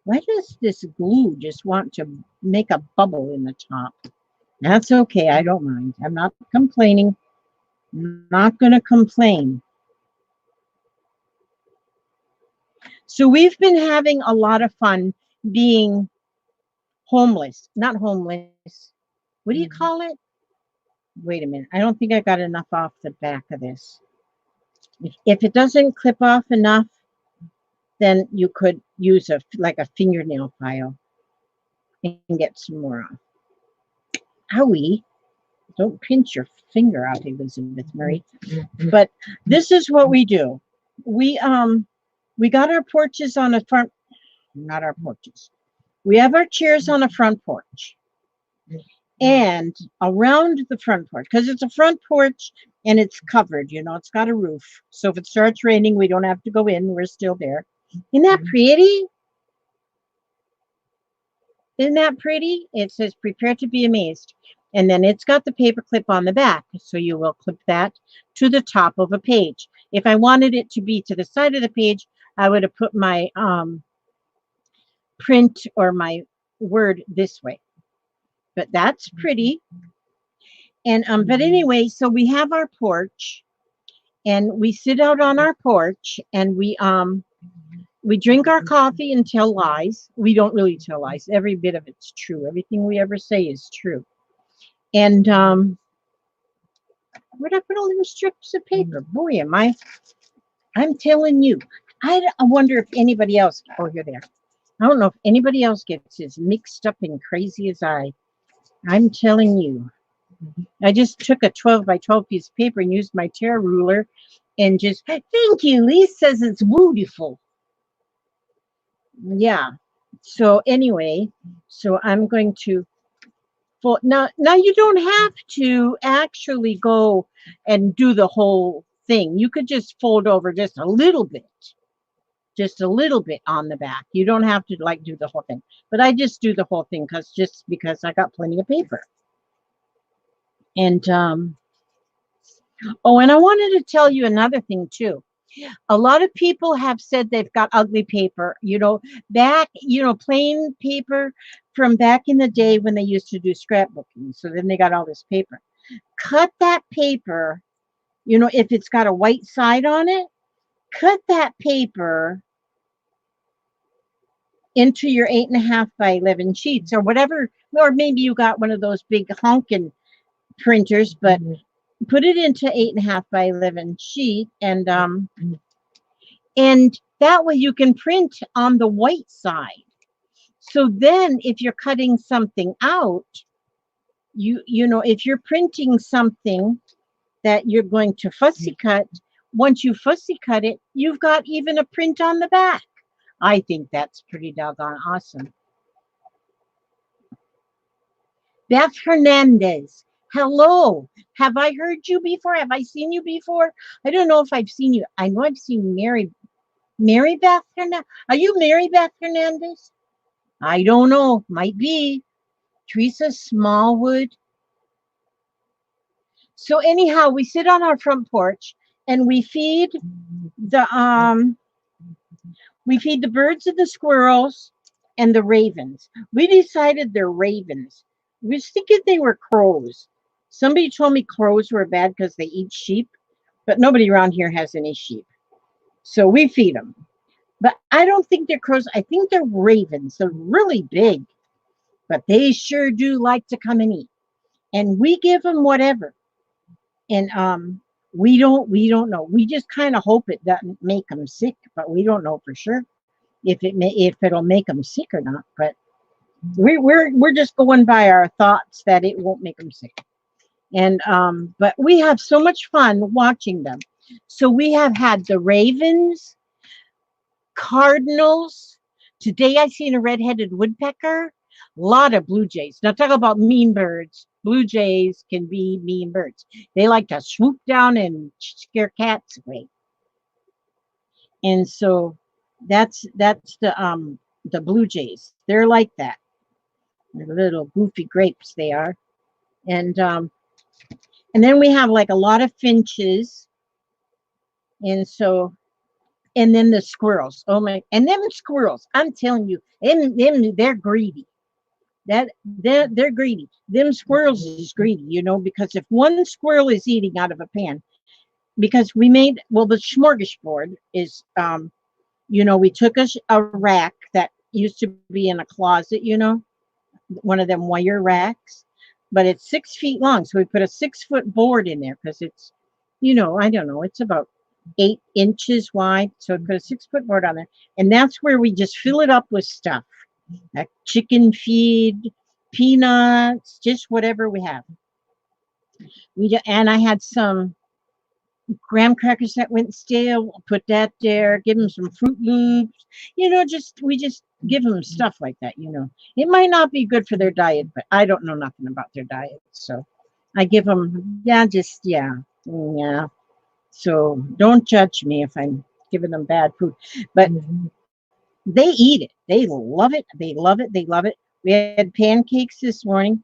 Why does this glue just want to make a bubble in the top? That's okay. I don't mind. I'm not complaining. I'm not going to complain. So we've been having a lot of fun being homeless. Not homeless. What do you call it? Wait a minute. I don't think I got enough off the back of this. If it doesn't clip off enough, then you could use like a fingernail file and get some more off. Owie. Don't pinch your finger out, Elizabeth Murray. But this is what we do. We got our porches on the front, not our porches. We have our chairs on the front porch. and around the front porch, because it's a front porch and it's covered, you know, it's got a roof. So if it starts raining, we don't have to go in. We're still there. Isn't that pretty? Isn't that pretty? It says prepare to be amazed. And then it's got the paper clip on the back. So you will clip that to the top of a page. If I wanted it to be to the side of the page, I would have put my print or my word this way. But that's pretty. And but anyway, so we have our porch and we sit out on our porch and we drink our coffee and tell lies. We don't really tell lies. Every bit of it's true. Everything we ever say is true. And where'd I put all those strips of paper? Boy, I'm telling you. I wonder if anybody else, oh, you're there. I don't know if anybody else gets as mixed up and crazy as I. I'm telling you. I just took a 12 by 12 piece of paper and used my tear ruler and just, thank you. Lise says it's beautiful. Yeah. So anyway, so I'm going to fold. Now you don't have to actually go and do the whole thing. You could just fold over just a little bit on the back. You don't have to like do the whole thing, but I just do the whole thing because I got plenty of paper. And oh, and I wanted to tell you another thing too. A lot of people have said they've got ugly paper, you know, plain paper from back in the day when they used to do scrapbooking. So then they got all this paper. Cut that paper, you know, if it's got a white side on it, cut that paper into your 8.5 by 11 sheets or whatever, or maybe you got one of those big honking printers, but put it into 8.5 by 11 sheet and that way you can print on the white side. So then if you're cutting something out, you know, if you're printing something that you're going to fussy cut, once you fussy cut it, you've got even a print on the back. I think that's pretty doggone awesome. Beth Hernandez. Hello. Have I heard you before? Have I seen you before? I don't know if I've seen you. I know I've seen Mary Beth Hernandez. Are you Mary Beth Hernandez? I don't know. Might be. Teresa Smallwood. So anyhow, we sit on our front porch and we feed the birds and the squirrels and the ravens. We decided they're ravens. We was thinking they were crows. Somebody told me crows were bad because they eat sheep, but nobody around here has any sheep. So we feed them. But I don't think they're crows. I think they're ravens. They're really big, but they sure do like to come and eat. And we give them whatever. And we don't know. We just kind of hope it doesn't make them sick, but we don't know for sure if it'll make them sick or not. But we're just going by our thoughts that it won't make them sick. And but we have so much fun watching them. So we have had the ravens, cardinals. Today I seen a red-headed woodpecker. A lot of blue jays. Now talk about mean birds. Blue jays can be mean birds. They like to swoop down and scare cats away. And so that's the blue jays. They're like that. They're little goofy grapes they are. And then we have like a lot of finches. And so and then the squirrels. Oh my! And them squirrels, I'm telling you, them they're greedy. They're greedy. Them squirrels is greedy, you know, because if one squirrel is eating out of a pan, because we made the smorgasbord is, you know, we took a rack that used to be in a closet, you know, one of them wire racks, but it's 6 feet long, so we put a 6-foot board in there because it's, you know, I don't know, it's about 8 inches wide. So we put a 6-foot board on there, and that's where we just fill it up with stuff, like chicken feed, peanuts, just whatever we have. And I had some graham crackers that went stale, put that there, give them some Fruit Loops. We just give them stuff like that. It might not be good for their diet, but I don't know nothing about their diet. So I give them, yeah. So don't judge me if I'm giving them bad food. But they eat it. They love it. They love it. They love it. We had pancakes this morning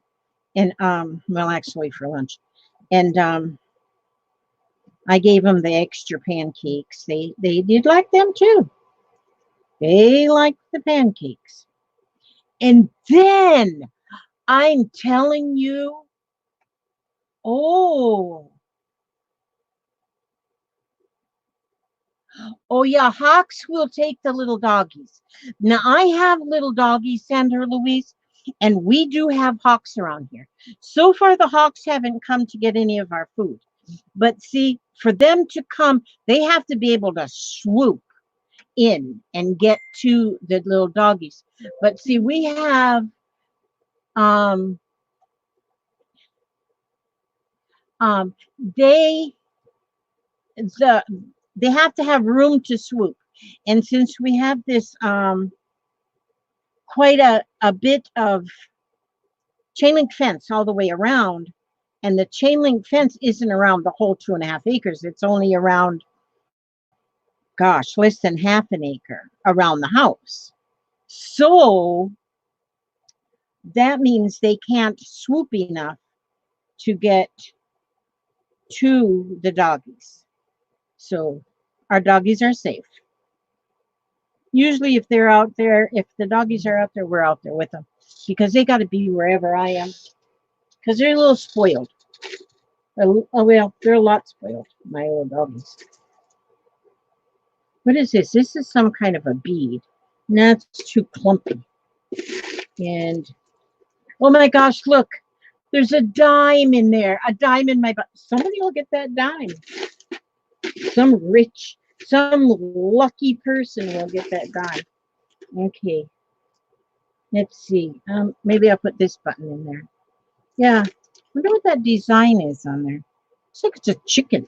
and well, actually for lunch. And I gave them the extra pancakes. They did like them too. They liked the pancakes. And then I'm telling you, oh, oh yeah, Hawks will take the little doggies. Now I have little doggies, Sandra Louise, and we do have hawks around here. So far, the hawks haven't come to get any of our food. But see, for them to come, they have to be able to swoop in and get to the little doggies. But see, we have um um they the they have to have room to swoop. And since we have this quite a bit of chain link fence all the way around, and the chain link fence isn't around the whole 2.5 acres, it's only around, gosh, less than half an acre around the house. So that means they can't swoop enough to get to the doggies. So our doggies are safe. Usually if they're out there, if the doggies are out there, we're out there with them because they got to be wherever I am because they're a little spoiled. Oh, well, they're a lot spoiled, my little doggies. What is this? This is some kind of a bead. No, it's too clumpy. And oh my gosh, look, there's a dime in there. A dime in my butt. Somebody will get that dime. Some lucky person will get that dime. Okay. Let's see. Maybe I'll put this button in there. Yeah. Wonder what that design is on there. Looks like it's a chicken.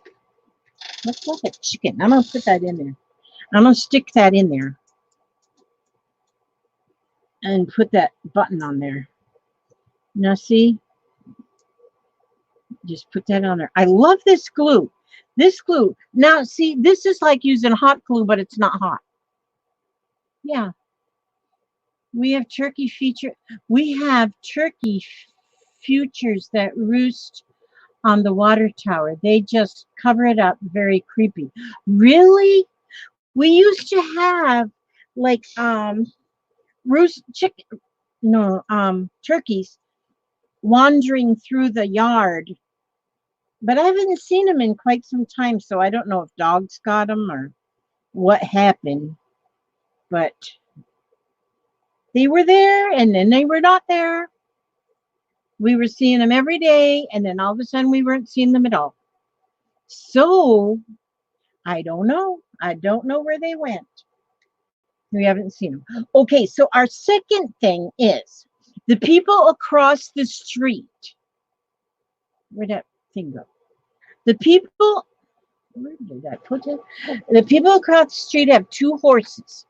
Looks like a chicken. I'm gonna put that in there. I'm gonna stick that in there and put that button on there. Now see, just put that on there. I love this glue. This glue. Now see, this is like using hot glue, but it's not hot. Yeah. We have turkey feature. We have turkey futures that roost on the water tower. They just cover it up, very creepy. Really? We used to have like roost chicken, no, turkeys wandering through the yard, but I haven't seen them in quite some time, so I don't know if dogs got them or what happened, but they were there and then they were not there. We were seeing them every day, and then all of a sudden we weren't seeing them at all. So I don't know. I don't know where they went. We haven't seen them. Okay, so our second thing is the people across the street. Where'd that thing go? The people, where did I put it? The people across the street have 2 horses.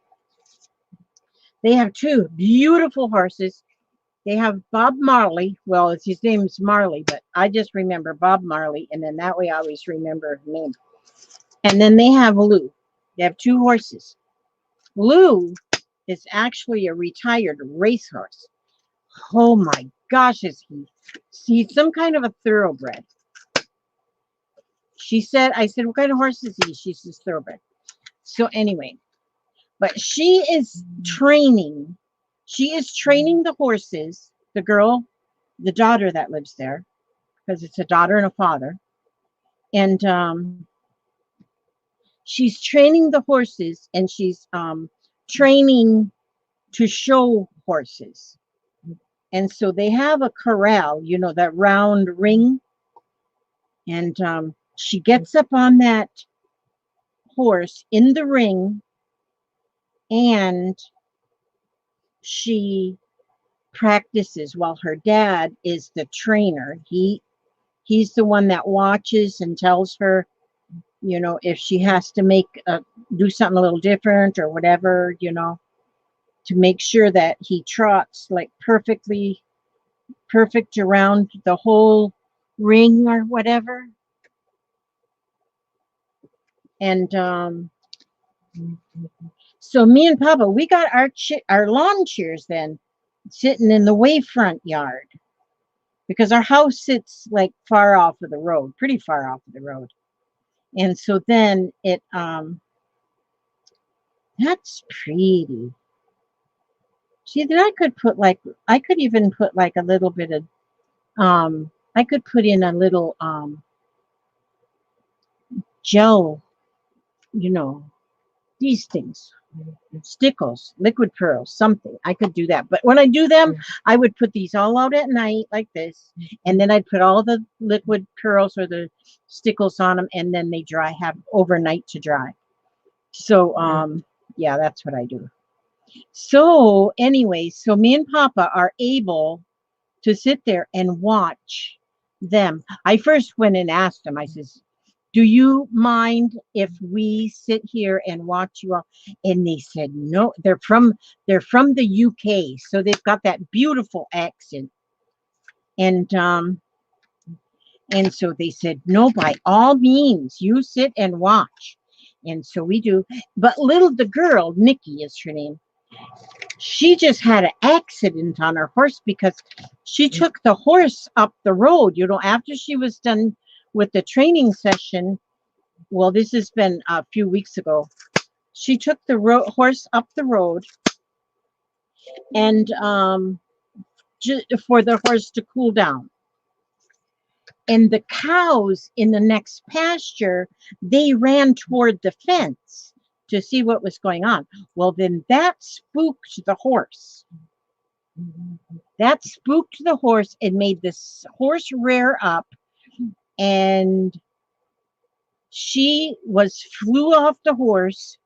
They have 2 beautiful horses. They have Bob Marley. Well, his name's Marley, but I just remember Bob Marley, and then that way I always remember his name. And then they have Lou. They have 2 horses. Lou is actually a retired racehorse. Oh my gosh, is he? He's some kind of a thoroughbred. I said, what kind of horse is he? She says thoroughbred. So anyway, but she is training the horses, the girl, the daughter that lives there, because it's a daughter and a father. And she's training the horses, and she's training to show horses. And so they have a corral, that round ring. And she gets up on that horse in the ring, and she practices while her dad is the trainer. He's the one that watches and tells her You know, if she has to do something a little different or whatever, you know, to make sure that he trots like perfect around the whole ring or whatever. And so me and Papa, we got our lawn chairs then sitting in the way front yard because our house sits like far off of the road, pretty far off of the road. And so then that's pretty. See, then I could even put like a little bit of, I could put in a little gel, you know, these things, stickles, liquid pearls, something. I could do that. But when I do them, I would put these all out at night like this. And then I'd put all the liquid pearls or the stickles on them, and then they have overnight to dry. So, yeah, that's what I do. So anyway, so me and Papa are able to sit there and watch them. I first went and asked him, I says, do you mind if we sit here and watch you all? And they said no. They're from the UK, so they've got that beautiful accent. And so they said, no, by all means, you sit and watch. And so we do. But the girl, Nikki is her name, she just had an accident on her horse because she took the horse up the road, you know, after she was done with the training session. Well, this has been a few weeks ago. She took the horse up the road and for the horse to cool down. And the cows in the next pasture, they ran toward the fence to see what was going on. Well, then that spooked the horse. That spooked the horse and made this horse rear up, and she flew off the horse.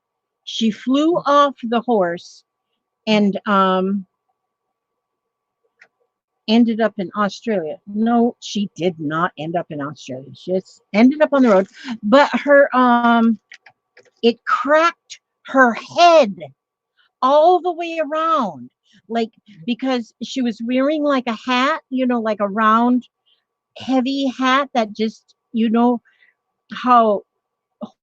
She flew off the horse and ended up in Australia. No, she did not end up in Australia. She just ended up on the road. But it cracked her head all the way around. Like, because she was wearing like a hat, you know, like a round, heavy hat that just, you know, how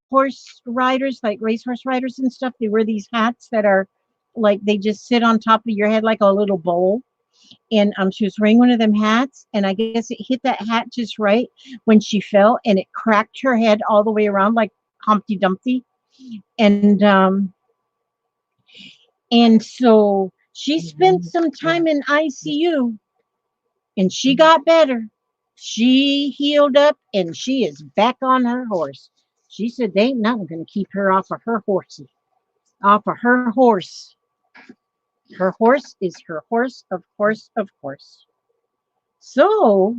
horse riders, like racehorse riders and stuff, they wear these hats that are like, they just sit on top of your head like a little bowl. And she was wearing one of them hats, and I guess it hit that hat just right when she fell, and it cracked her head all the way around like Humpty Dumpty. And so she spent some time in ICU, and she got better. She healed up, and she is back on her horse. She said they ain't nothing going to keep her off of her horsey, off of her horse. Her horse is her horse, of course, of course. So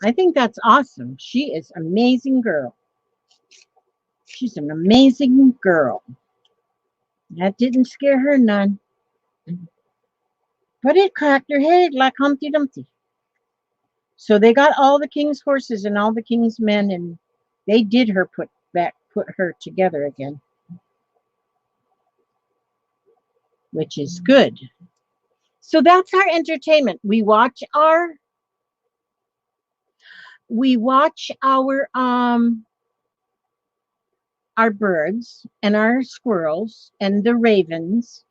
I think that's awesome. She is an amazing girl. She's an amazing girl. That didn't scare her none. But it cracked her head like Humpty Dumpty. So they got all the king's horses and all the king's men, and they did put her together again, which is good. So that's our entertainment. We watch our birds and our squirrels and the ravens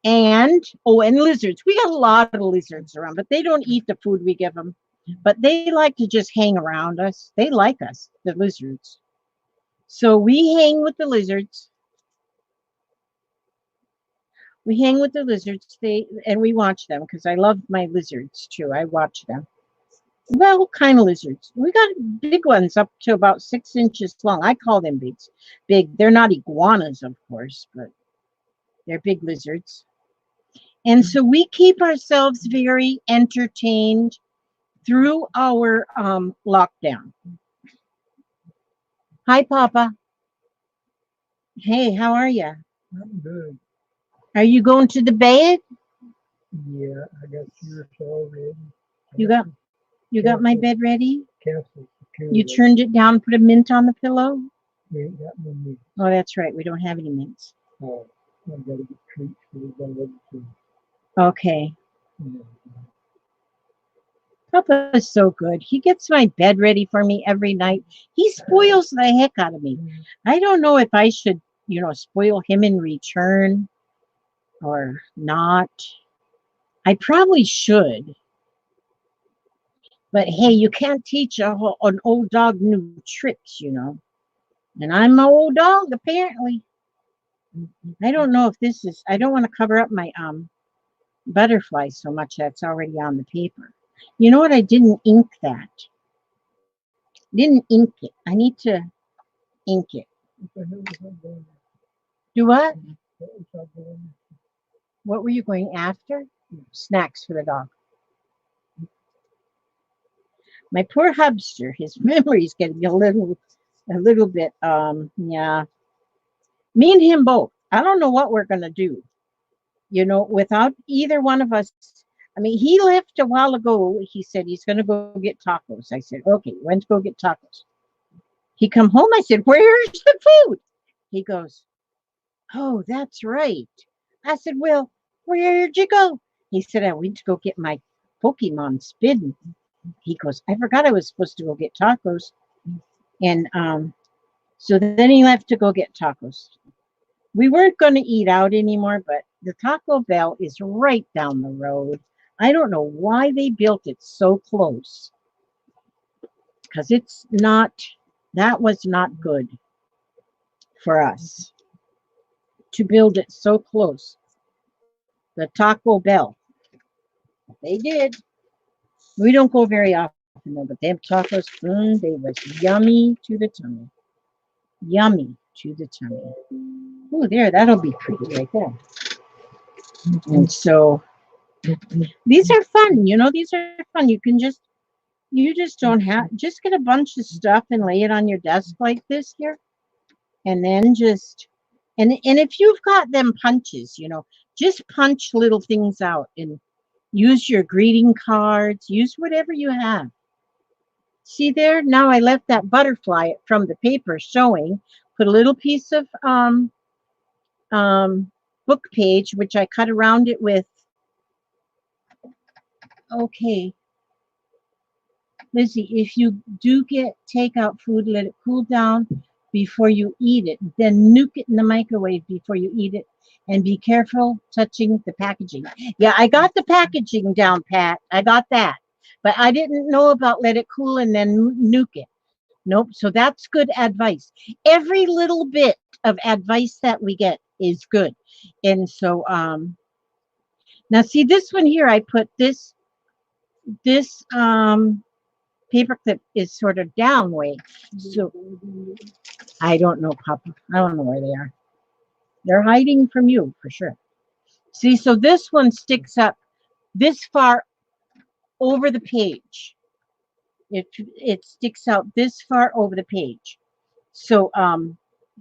and lizards. We got a lot of lizards around, but they don't eat the food we give them. But they like to just hang around us. They like us, the lizards. So we hang with the lizards. We hang with the lizards. And we watch them because I love my lizards too. I watch them. Well, what kind of lizards? We got big ones up to about 6 inches long. I call them big. They're not iguanas, of course, but they're big lizards. And so we keep ourselves very entertained through our lockdown. Hi, Papa. Hey, how are you? I'm good. Are you going to the bed? Yeah, I got yours all ready. You got my bed ready? Castle You turned it down, put a mint on the pillow? We ain't got no meat. Oh, that's right. We don't have any mints. Oh, I gotta get treats for the dog too. Okay. Yeah. Papa's so good. He gets my bed ready for me every night. He spoils the heck out of me. I don't know if I should, spoil him in return or not. I probably should. But hey, you can't teach an old dog new tricks, And I'm an old dog, apparently. I don't know if this is, I don't want to cover up my butterfly so much that's already on the paper. You know what? I didn't ink that. Didn't ink it. I need to ink it. What the hell was that going? Do what? What was that going? What were you going after? Snacks for the dog. My poor hubster, his memory's getting a little bit, yeah. Me and him both. I don't know what we're gonna do. Without either one of us. I mean, he left a while ago. He said he's gonna go get tacos. I said, okay, went to go get tacos. He come home. I said, where's the food? He goes, oh, that's right. I said, well, where'd you go? He said, I went to go get my Pokemon spin. He goes, I forgot I was supposed to go get tacos. And so then he left to go get tacos. We weren't going to eat out anymore, but the Taco Bell is right down the road. I don't know why they built it so close. Because that was not good for us to build it so close. The Taco Bell. They did. We don't go very often though, but them tacos, they was yummy to the tummy. Yummy to the tummy. Oh, there, that'll be pretty right there. And so these are fun, these are fun. You just don't have, just get a bunch of stuff and lay it on your desk like this here. And then and if you've got them punches, just punch little things out and use your greeting cards, use whatever you have. See there? Now I left that butterfly from the paper showing, put a little piece of book page, which I cut around it with. Okay. Lizzie, if you do get takeout food, let it cool down before you eat it. Then nuke it in the microwave before you eat it. And be careful touching the packaging. Yeah, I got the packaging down, Pat. I got that. But I didn't know about let it cool and then nuke it. Nope. So that's good advice. Every little bit of advice that we get is good. And so, now see this one here, I put this paper clip is sort of down way. So I don't know, Papa. I don't know where they are. They're hiding from you for sure. See, so this one sticks up this far over the page. It sticks out this far over the page. So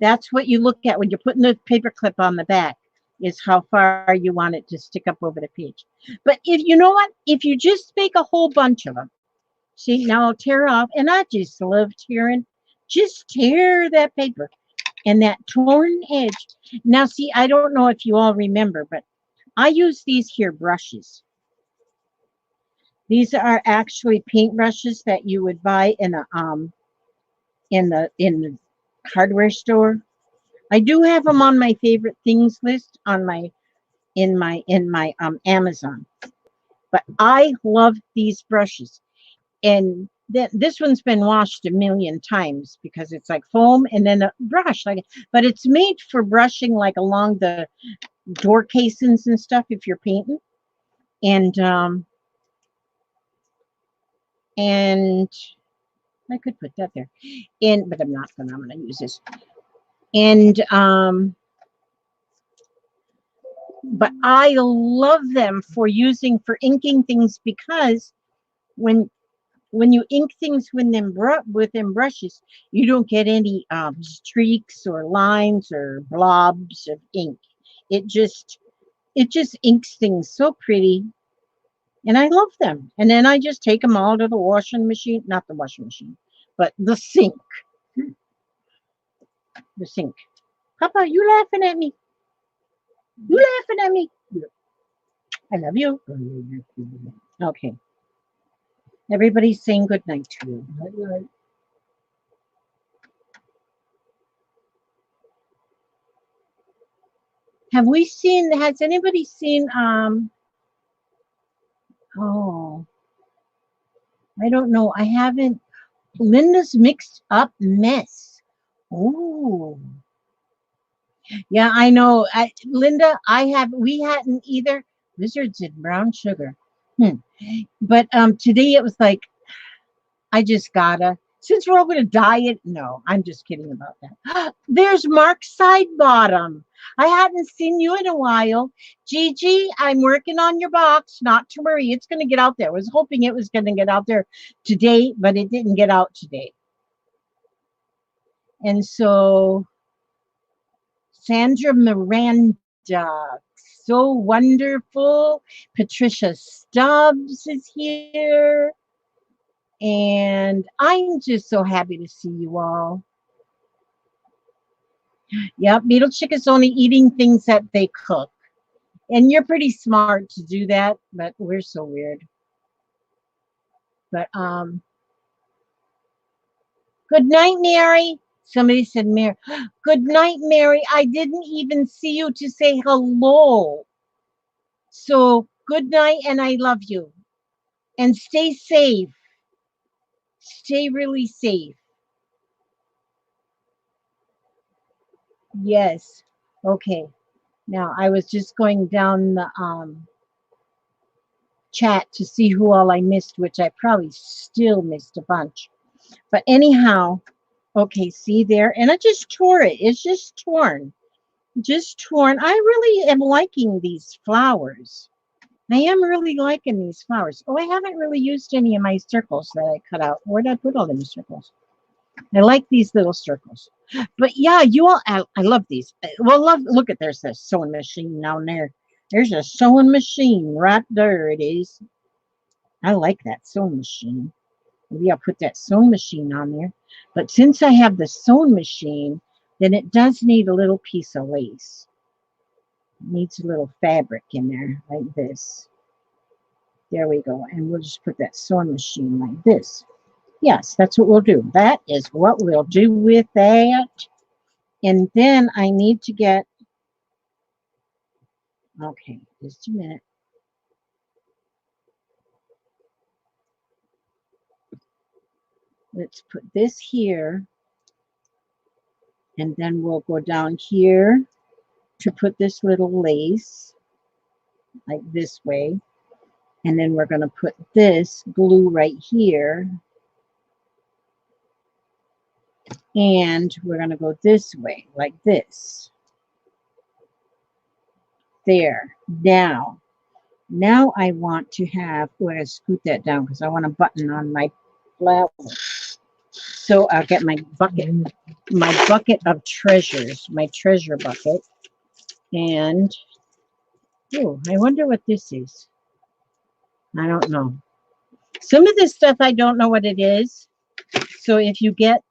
that's what you look at when you're putting the paper clip on the back, is how far you want it to stick up over the page. But if you know what, if you just make a whole bunch of them, see, now I'll tear off, and I just love tearing. Just tear that paper and that torn edge. Now, see, I don't know if you all remember, but I use these here brushes. These are actually paint brushes that you would buy in a in the hardware store. I do have them on my favorite things list on my in my Amazon. But I love these brushes. And this one's been washed a million times because it's like foam and then a brush, but it's made for brushing like along the door casings and stuff if you're painting. And I could put that there, but I'm not gonna. I'm gonna use this. And but I love them for using for inking things, because when you ink things with them brushes, you don't get any streaks or lines or blobs of ink. It just inks things so pretty, and I love them. And then I just take them all to the washing machine, not the washing machine, but the sink. The sink. Papa, you laughing at me? You laughing at me? I love you. I love you too. Okay. Everybody's saying good night to you. Night, night. Has anybody seen, oh, I don't know. I haven't, Linda's Mixed Up Mess. Oh, yeah, I know. Linda, we hadn't either. Lizards and brown sugar. But today it was like, I just gotta. Since we're all gonna diet, no, I'm just kidding about that. There's Mark Sidebottom. I hadn't seen you in a while. Gigi, I'm working on your box. Not to worry, it's gonna get out there. I was hoping it was gonna get out there today, but it didn't get out today. And so Sandra Miranda, so wonderful. Patricia Stubbs is here. And I'm just so happy to see you all. Yep, Beetle Chick is only eating things that they cook. And you're pretty smart to do that, but we're so weird. But good night, Mary. Somebody said Mary. Good night, Mary. I didn't even see you to say hello. So good night, and I love you. And stay safe. Stay really safe. Yes. Okay. Now I was just going down the chat to see who all I missed, which I probably still missed a bunch. But anyhow, okay, see there, and I just tore it. It's just torn. Just torn. I really am liking these flowers. I am really liking these flowers. Oh, I haven't really used any of my circles that I cut out. Where did I put all them circles? I like these little circles. But yeah, you all, I love these. Well, look at, there's a sewing machine down there. There's a sewing machine right there. It is. I like that sewing machine. Maybe I'll put that sewing machine on there. But since I have the sewing machine, then it does need a little piece of lace. It needs a little fabric in there like this. There we go. And we'll just put that sewing machine like this. Yes, that's what we'll do. That is what we'll do with that. And then I need to get, okay, just a minute. Let's put this here. And then we'll go down here to put this little lace like this way. And then we're going to put this glue right here. And we're going to go this way like this. There. Now I want to have, we're going to scoot that down because I want a button on my flower. So I'll get my bucket of treasures, my treasure bucket. And, oh, I wonder what this is. I don't know. Some of this stuff, I don't know what it is. So if you get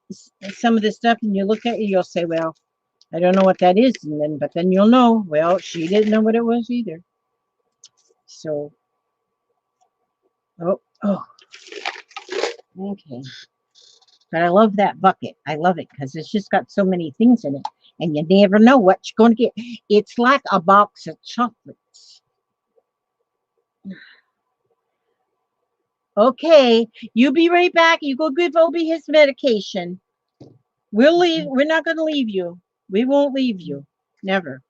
some of this stuff and you look at it, you'll say, well, I don't know what that is. But then you'll know, well, she didn't know what it was either. So, oh, okay. But I love that bucket. I love it because it's just got so many things in it. And you never know what you're going to get. It's like a box of chocolates. Okay, you be right back. You go give Obi his medication. We'll leave. We're not going to leave you. We won't leave you. Never.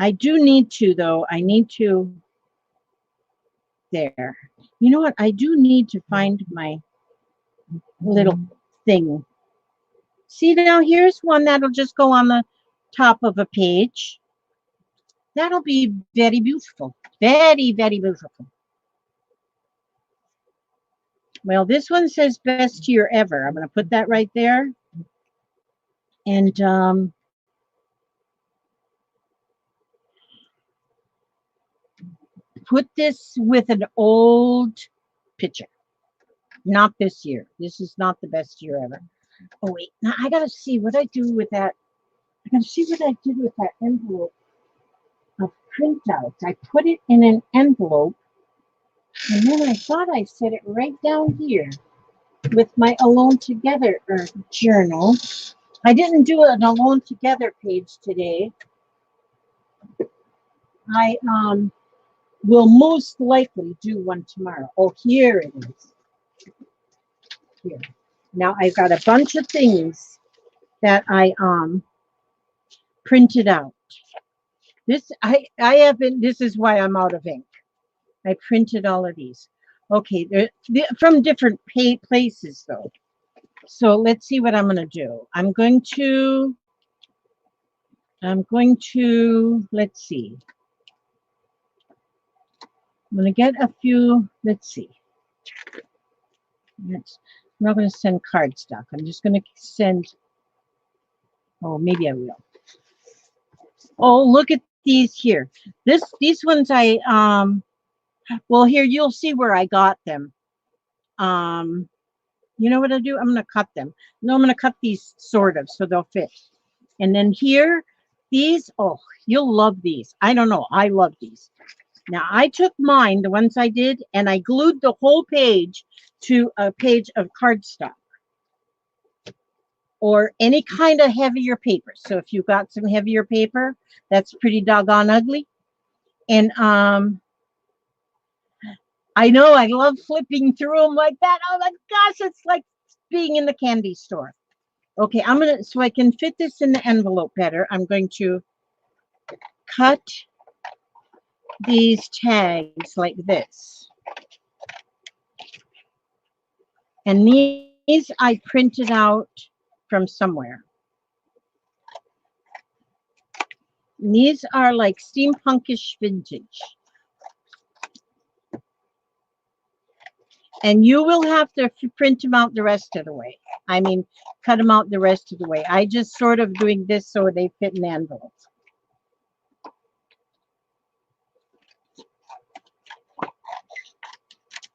I do need to, though. I need to. There. You know what? I do need to find my little thing. See, now here's one that'll just go on the top of a page. That'll be very beautiful. Very, very beautiful. Well, this one says best year ever. I'm going to put that right there. And put this with an old picture. Not this year. This is not the best year ever. Oh, wait. Now I got to see what I do with that. I got to see what I did with that envelope of printouts. I put it in an envelope, and then I thought I set it right down here with my Alone Together journal. I didn't do an Alone Together page today. I will most likely do one tomorrow. Oh, here it is. Here. Now I've got a bunch of things that I printed out. This I haven't. This is why I'm out of ink. I printed all of these. Okay, they're from different places though. So let's see what I'm going to do. I'm going to. Let's see. I'm going to get a few. Let's see. I'm not going to send cardstock. I'm just going to send. Oh, maybe I will. Oh, look at these here. These ones I well, here you'll see where I got them. You know what I do? I'm going to cut them. No, I'm going to cut these sort of so they'll fit. And then here, these, oh, you'll love these. I don't know. I love these. Now, I took mine, the ones I did, and I glued the whole page to a page of cardstock or any kind of heavier paper. So if you've got some heavier paper, that's pretty doggone ugly. And I know I love flipping through them like that. Oh my gosh, it's like being in the candy store. Okay, I'm gonna, so I can fit this in the envelope better, I'm going to cut these tags like this. And these I printed out from somewhere. And these are like steampunkish vintage. And you will have to print them out the rest of the way. I mean, cut them out the rest of the way. I just sort of doing this so they fit in the envelopes.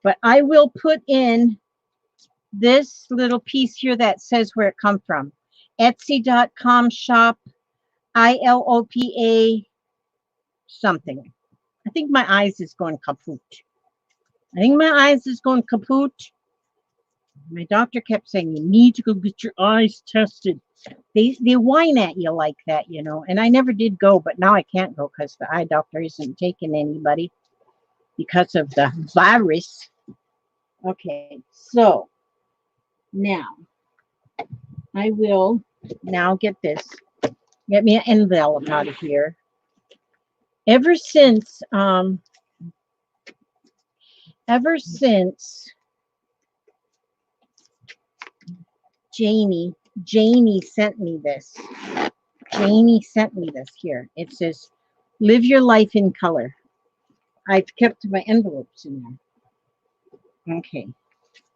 But I will put in this little piece here that says where it come from. Etsy.com shop ILOPA something. I think my eyes is going kaput. I think my eyes is going kaput. My doctor kept saying, you need to go get your eyes tested. They whine at you like that, you know. And I never did go, but now I can't go because the eye doctor isn't taking anybody because of the virus. Okay, so now I will now get this. Get me an envelope out of here. Ever since Janie sent me this. Janie sent me this here. It says, live your life in color. I've kept my envelopes in there. Okay.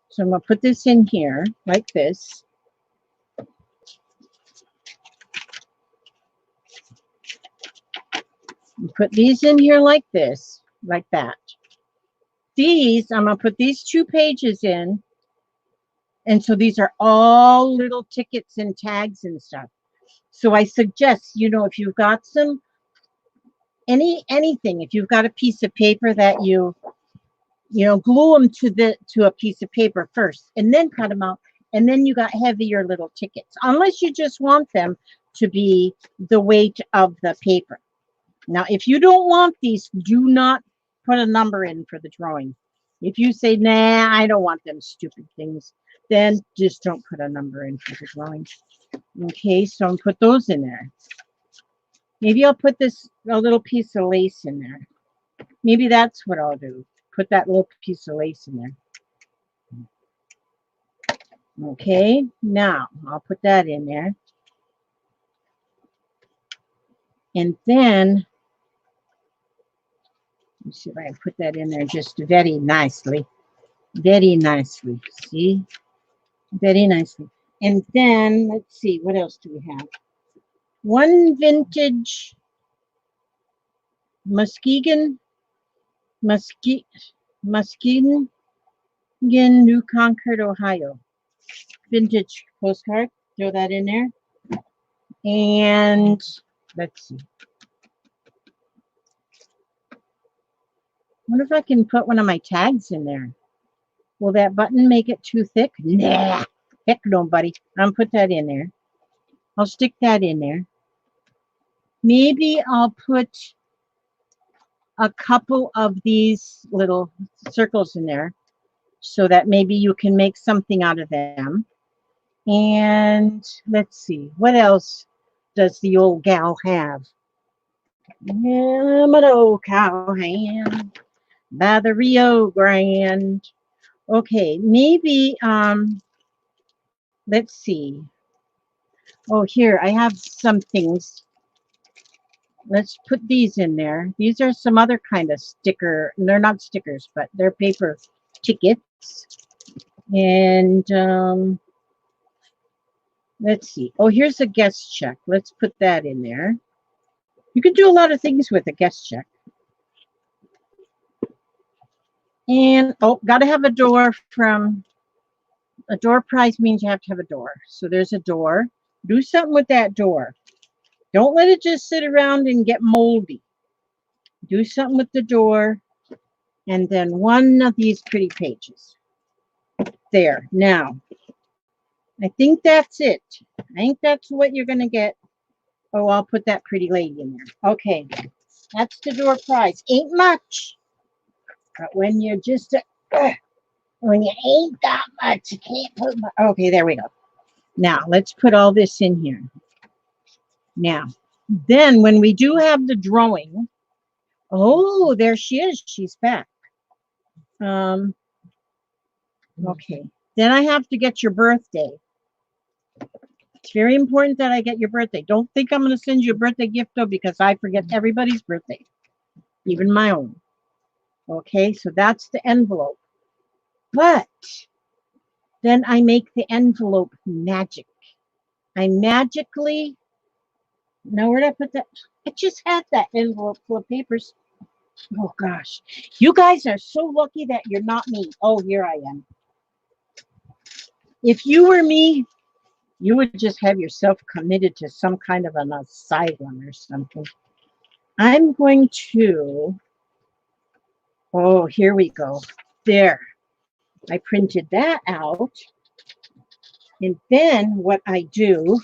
So I'm going to put this in here like this. And put these in here like this, like that. These, I'm going to put these 2 pages in. And so these are all little tickets and tags and stuff. So I suggest, you know, if you've got some, anything, if you've got a piece of paper that you know, glue them to a piece of paper first and then cut them out. And then you got heavier little tickets, unless you just want them to be the weight of the paper. Now, if you don't want these, do not put a number in for the drawing. If you say, nah, I don't want them stupid things, then just don't put a number in for the drawing. Okay, so I'll put those in there. Maybe I'll put a little piece of lace in there. Maybe that's what I'll do. Put that little piece of lace in there. Okay, now I'll put that in there. And then, let's see if I can put that in there just very nicely. Very nicely. See? Very nicely. And then, let's see, what else do we have? One vintage Muskegon. Again, New Concord, Ohio. Vintage postcard. Throw that in there. And let's see. I wonder if I can put one of my tags in there. Will that button make it too thick? Nah. Heck no, buddy. I'll put that in there. I'll stick that in there. Maybe I'll put a couple of these little circles in there so that maybe you can make something out of them. And let's see, what else does the old gal have? I'm an old cowhand by the Rio Grande. Okay, maybe, let's see. Oh, here, I have some things. Let's put these in there. These are some other kind of sticker. They're not stickers, but they're paper tickets. And let's see. Oh, here's a guest check. Let's put that in there. You can do a lot of things with a guest check. And, oh, got to have a door from, a door prize means you have to have a door. So there's a door. Do something with that door. Don't let it just sit around and get moldy. Do something with the door. And then one of these pretty pages. There. Now, I think that's it. I think that's what you're going to get. Oh, I'll put that pretty lady in there. Okay. That's the door prize. Ain't much. But when you're just, when you ain't got much, you can't put much. Okay, there we go. Now, let's put all this in here. Now, then when we do have the drawing, oh, there she is. She's back. Okay. Then I have to get your birthday. It's very important that I get your birthday. Don't think I'm going to send you a birthday gift, though, because I forget everybody's birthday, even my own. Okay, so that's the envelope. But then I make the envelope magic. I magically, now where did I put that? I just had that envelope full of papers. Oh, gosh. You guys are so lucky that you're not me. Oh, here I am. If you were me, you would just have yourself committed to some kind of an asylum or something. I'm going to, oh, here we go. There. I printed that out. And then what I do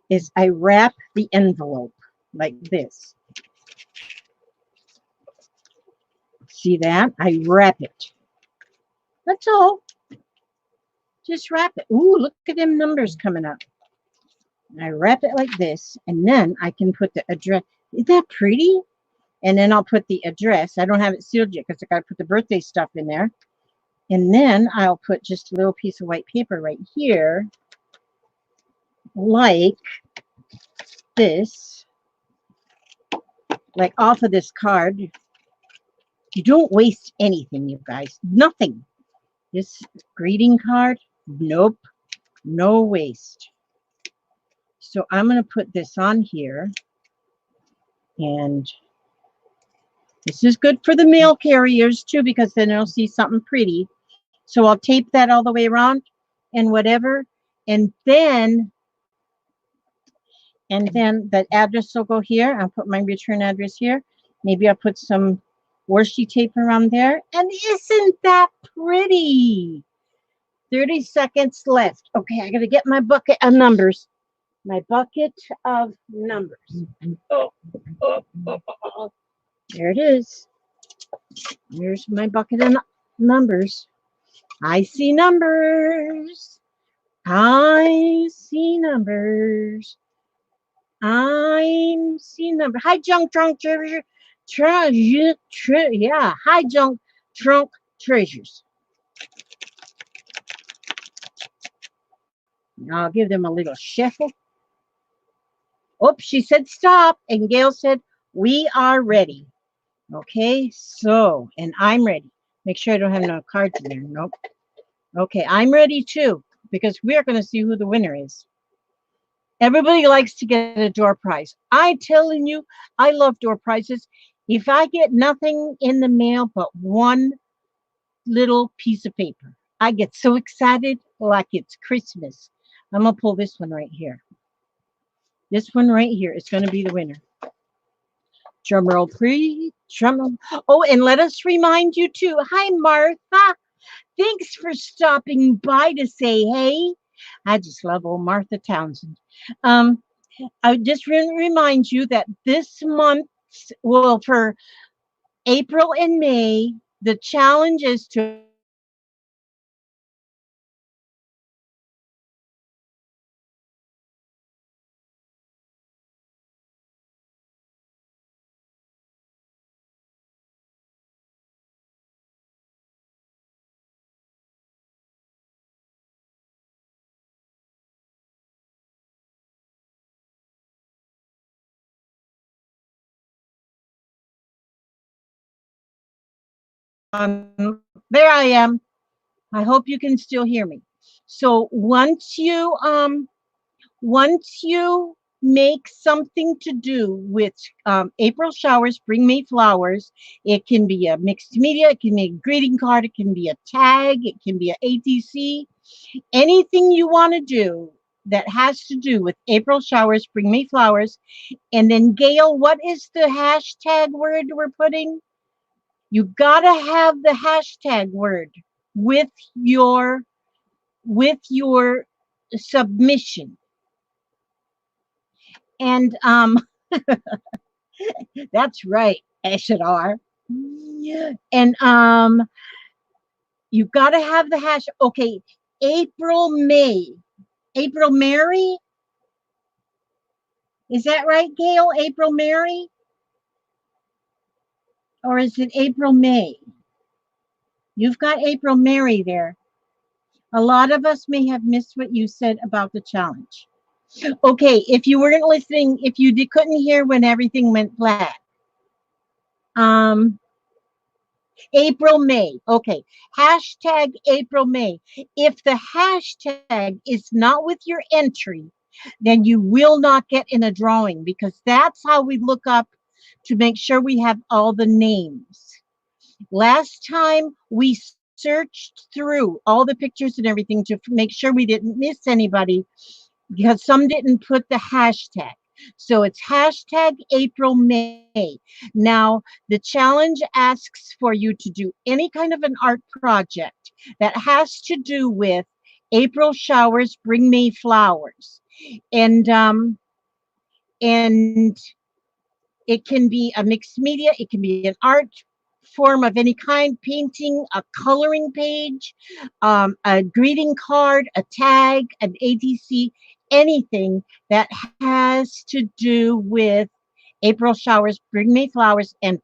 is I wrap the envelope like this. See that? I wrap it. That's all. Just wrap it. Ooh, look at them numbers coming up. I wrap it like this, and then I can put the address. Isn't that pretty? And then I'll put the address. I don't have it sealed yet because I got to put the birthday stuff in there. And then I'll put just a little piece of white paper right here, like this, like off of this card. You don't waste anything, you guys. Nothing. This greeting card, nope, no waste. So I'm going to put this on here. And this is good for the mail carriers too, because then they'll see something pretty. So I'll tape that all the way around and whatever. And then the address will go here. I'll put my return address here. Maybe I'll put some washi tape around there. And isn't that pretty? 30 seconds left. Okay, I got to get my bucket of numbers. My bucket of numbers. Oh. There it is. There's my bucket of numbers. I see numbers. I see numbers. I see numbers. Hi, junk trunk treasure. Yeah, hi, junk trunk treasures. I'll give them a little shuffle. Oops, she said stop. And Gail said, we are ready. Okay, so, and I'm ready. Make sure I don't have no cards in there. Nope. Okay, I'm ready too, because we're going to see who the winner is. Everybody likes to get a door prize. I'm telling you, I love door prizes. If I get nothing in the mail but one little piece of paper. I get so excited like it's Christmas. I'm going to pull this one right here. This one right here is going to be the winner. Drum roll, please. Drum roll. Oh, and let us remind you too. Hi, Martha. Thanks for stopping by to say hey. I just love old Martha Townsend. I just remind you that this month, well, for April and May, the challenge is to there I am. I hope you can still hear me. So once you make something to do with April showers, bring me flowers. It can be a mixed media, it can be a greeting card, it can be a tag, it can be a ATC. Anything you want to do that has to do with April showers, bring me flowers. And then Gail, what is the hashtag word we're putting? You gotta have the hashtag word with your with your submission. And that's right, S&R. And you gotta have the hash. Okay, April May. April Mary? Is that right, Gail? April Mary? Or is it April May? You've got April Mary there. A lot of us may have missed what you said about the challenge. Okay, if you weren't listening, if you couldn't hear when everything went flat, um, April, May. Okay, hashtag April, May. If the hashtag is not with your entry, then you will not get in a drawing because that's how we look up to make sure we have all the names. Last time we searched through all the pictures and everything to make sure we didn't miss anybody because some didn't put the hashtag. So it's hashtag April May. Now, the challenge asks for you to do any kind of an art project that has to do with April showers, bring me flowers. And it can be a mixed media, it can be an art form of any kind, painting, a coloring page, a greeting card, a tag, an ATC, anything that has to do with April showers, bring me flowers, and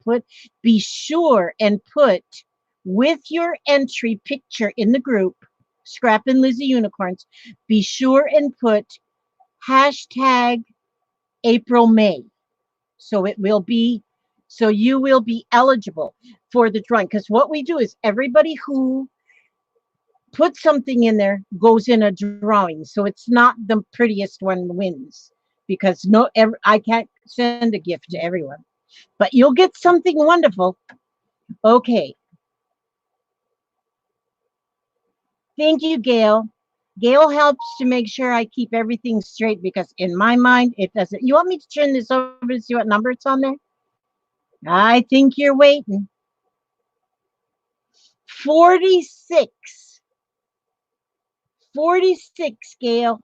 be sure and put with your entry picture in the group, Scrap and Lizzie Unicorns, be sure and put hashtag April May. So you will be eligible for the drawing. Because what we do is everybody who puts something in there goes in a drawing. So it's not the prettiest one wins because I can't send a gift to everyone. But you'll get something wonderful. Okay. Thank you, Gail. Gail helps to make sure I keep everything straight because in my mind, it doesn't. You want me to turn this over to see what number it's on there? I think you're waiting. 46. 46, Gail.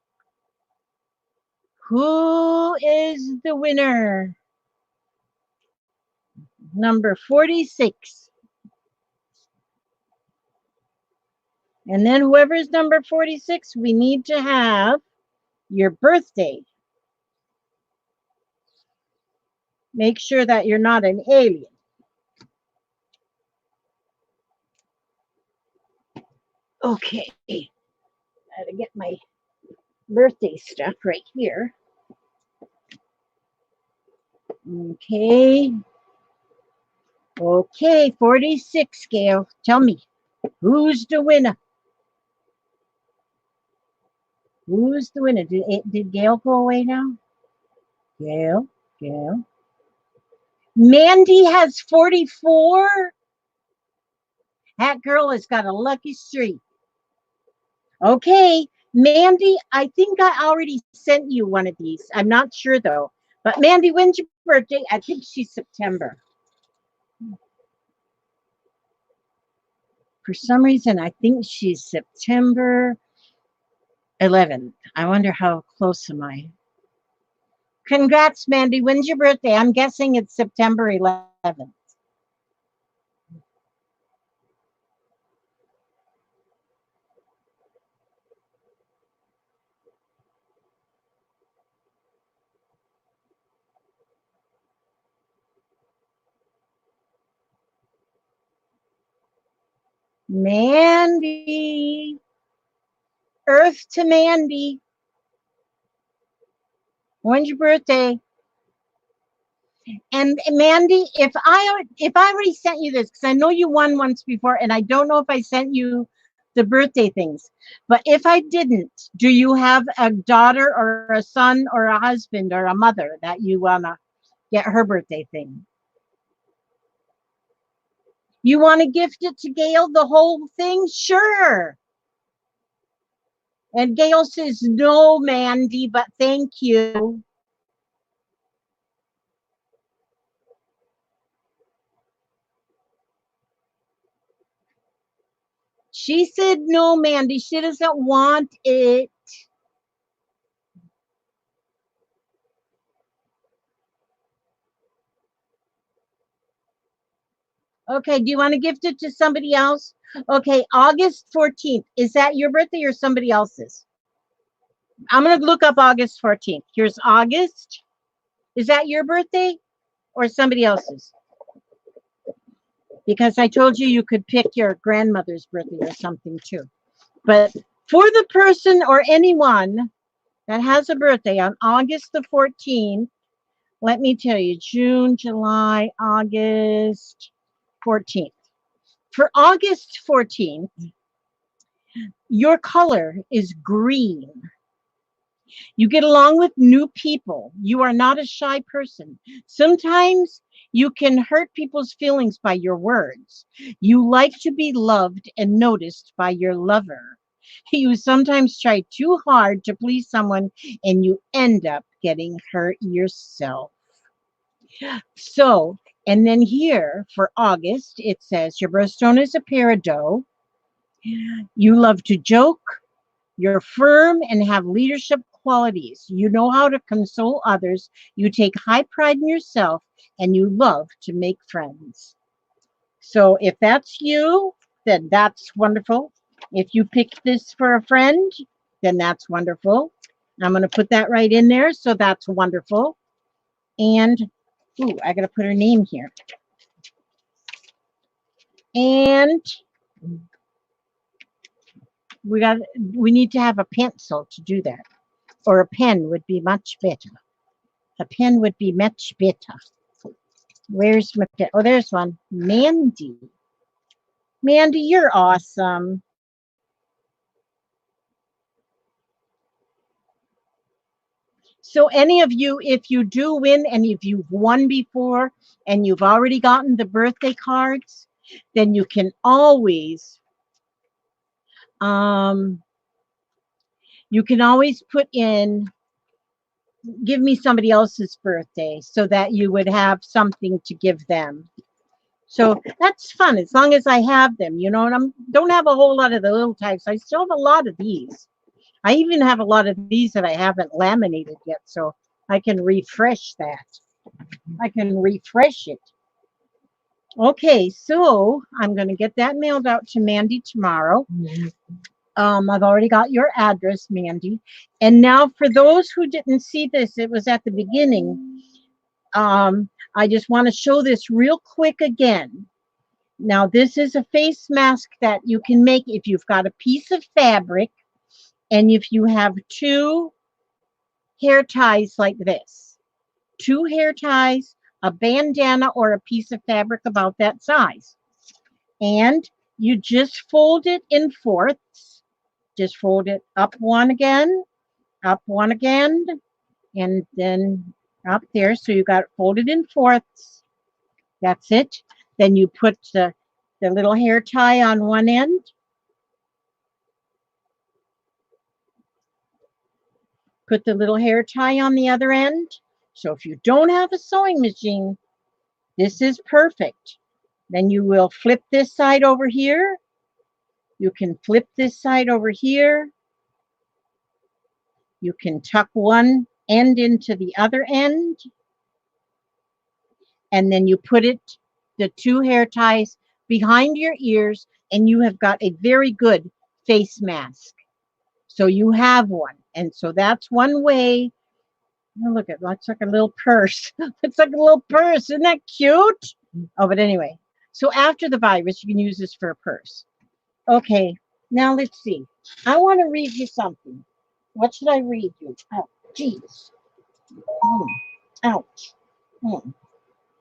Who is the winner? Number 46. And then whoever's number 46, we need to have your birthday. Make sure that you're not an alien. Okay. Gotta get my birthday stuff right here. Okay. Okay, 46, Gail. Tell me, who's the winner? Who's the winner? Did Gail go away now? Gail? Mandy has 44. That girl has got a lucky streak. Okay, Mandy, I think I already sent you one of these. I'm not sure though. But Mandy, when's your birthday? I think she's September. For some reason, I think she's September 11th. I wonder how close am I? Congrats, Mandy. When's your birthday? I'm guessing it's September 11th. Mandy. Earth to Mandy. When's your birthday? And Mandy, if I already sent you this, because I know you won once before, and I don't know if I sent you the birthday things, but if I didn't, do you have a daughter or a son or a husband or a mother that you wanna get her birthday thing? You want to gift it to Gail, the whole thing? Sure. And Gail says, no, Mandy, but thank you. She said, no, Mandy, she doesn't want it. Okay, do you want to gift it to somebody else? Okay, August 14th. Is that your birthday or somebody else's? I'm going to look up August 14th. Here's August. Is that your birthday or somebody else's? Because I told you you could pick your grandmother's birthday or something too. But for the person or anyone that has a birthday on August the 14th, let me tell you, June, July, August 14th. For August 14th, your color is green. You get along with new people. You are not a shy person. Sometimes you can hurt people's feelings by your words. You like to be loved and noticed by your lover. You sometimes try too hard to please someone and you end up getting hurt yourself. So, and then here for August, it says your birthstone is a peridot. You love to joke. You're firm and have leadership qualities. You know how to console others. You take high pride in yourself and you love to make friends. So if that's you, then that's wonderful. If you picked this for a friend, then that's wonderful. I'm going to put that right in there. So that's wonderful. And, ooh, I got to put her name here. And we need to have a pencil to do that. Or a pen would be much better. A pen would be much better. Where's my pen? Oh, there's one. Mandy. Mandy, you're awesome. So any of you, if you do win and if you've won before and you've already gotten the birthday cards, then you can always put in, give me somebody else's birthday so that you would have something to give them. So that's fun as long as I have them, you know, and I don't have a whole lot of the little types. I still have a lot of these. I even have a lot of these that I haven't laminated yet, so I can refresh that. I can refresh it. Okay, so I'm going to get that mailed out to Mandy tomorrow. I've already got your address, Mandy. And now for those who didn't see this, it was at the beginning. I just want to show this real quick again. Now, this is a face mask that you can make if you've got a piece of fabric and if you have two hair ties like this. Two hair ties, a bandana, or a piece of fabric about that size. And you just fold it in fourths. Just fold it up one again, and then up there. So you got it folded in fourths. That's it. Then you put the the little hair tie on one end. Put the little hair tie on the other end. So if you don't have a sewing machine, this is perfect. Then you will flip this side over here. You can flip this side over here. You can tuck one end into the other end. And then you put it, the two hair ties behind your ears, and you have got a very good face mask. So you have one. And so that's one way. Oh, look, it looks like a little purse. It's like a little purse. Isn't that cute? Oh, but anyway. So after the virus, you can use this for a purse. Okay, now let's see. I want to read you something. What should I read you? Oh, jeez. Ouch.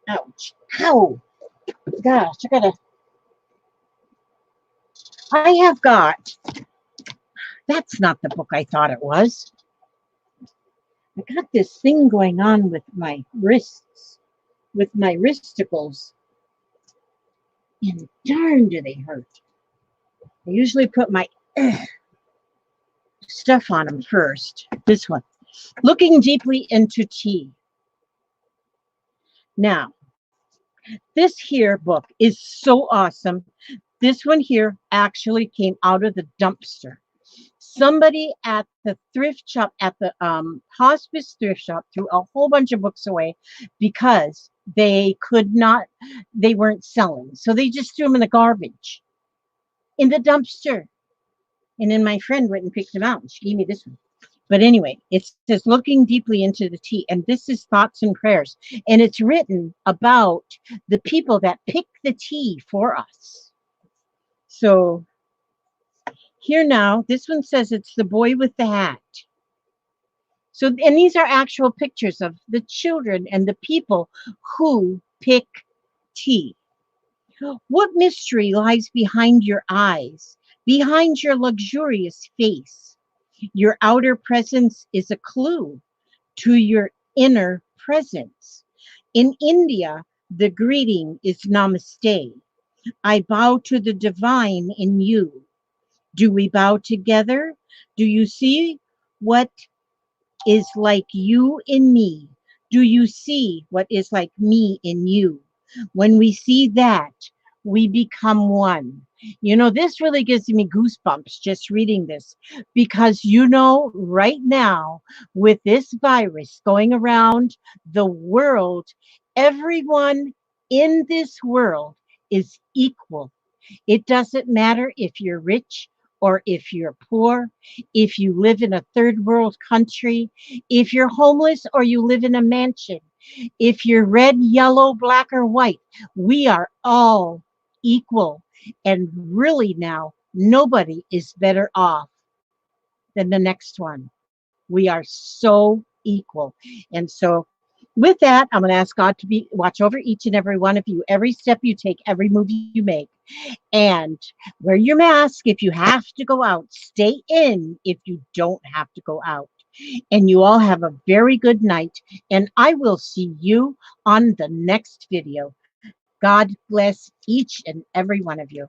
Ouch. Ow. Gosh, I have got, that's not the book I thought it was. I got this thing going on with my wrists, with my wristicles. And darn, do they hurt. I usually put my stuff on them first. This one. Looking deeply into tea. Now, this here book is so awesome. This one here actually came out of the dumpster. Somebody at the thrift shop, at the hospice thrift shop, threw a whole bunch of books away because they weren't selling. So they just threw them in the garbage, in the dumpster. And then my friend went and picked them out. And she gave me this one. But anyway, it says Looking Deeply into the Tea. And this is Thoughts and Prayers. And it's written about the people that pick the tea for us. So here now, this one says it's the boy with the hat. So, and these are actual pictures of the children and the people who pick tea. What mystery lies behind your eyes, behind your luxurious face? Your outer presence is a clue to your inner presence. In India, the greeting is Namaste. I bow to the divine in you. Do we bow together? Do you see what is like you in me? Do you see what is like me in you? When we see that, we become one. You know, this really gives me goosebumps just reading this, because, you know, right now with this virus going around the world, everyone in this world is equal. It doesn't matter if you're rich or if you're poor, if you live in a third world country, if you're homeless or you live in a mansion, if you're red, yellow, black, or white, we are all equal. And really now, nobody is better off than the next one. We are so equal. And so with that, I'm going to ask God to watch over each and every one of you, every step you take, every move you make. And wear your mask if you have to go out. Stay in if you don't have to go out. And you all have a very good night. And I will see you on the next video. God bless each and every one of you.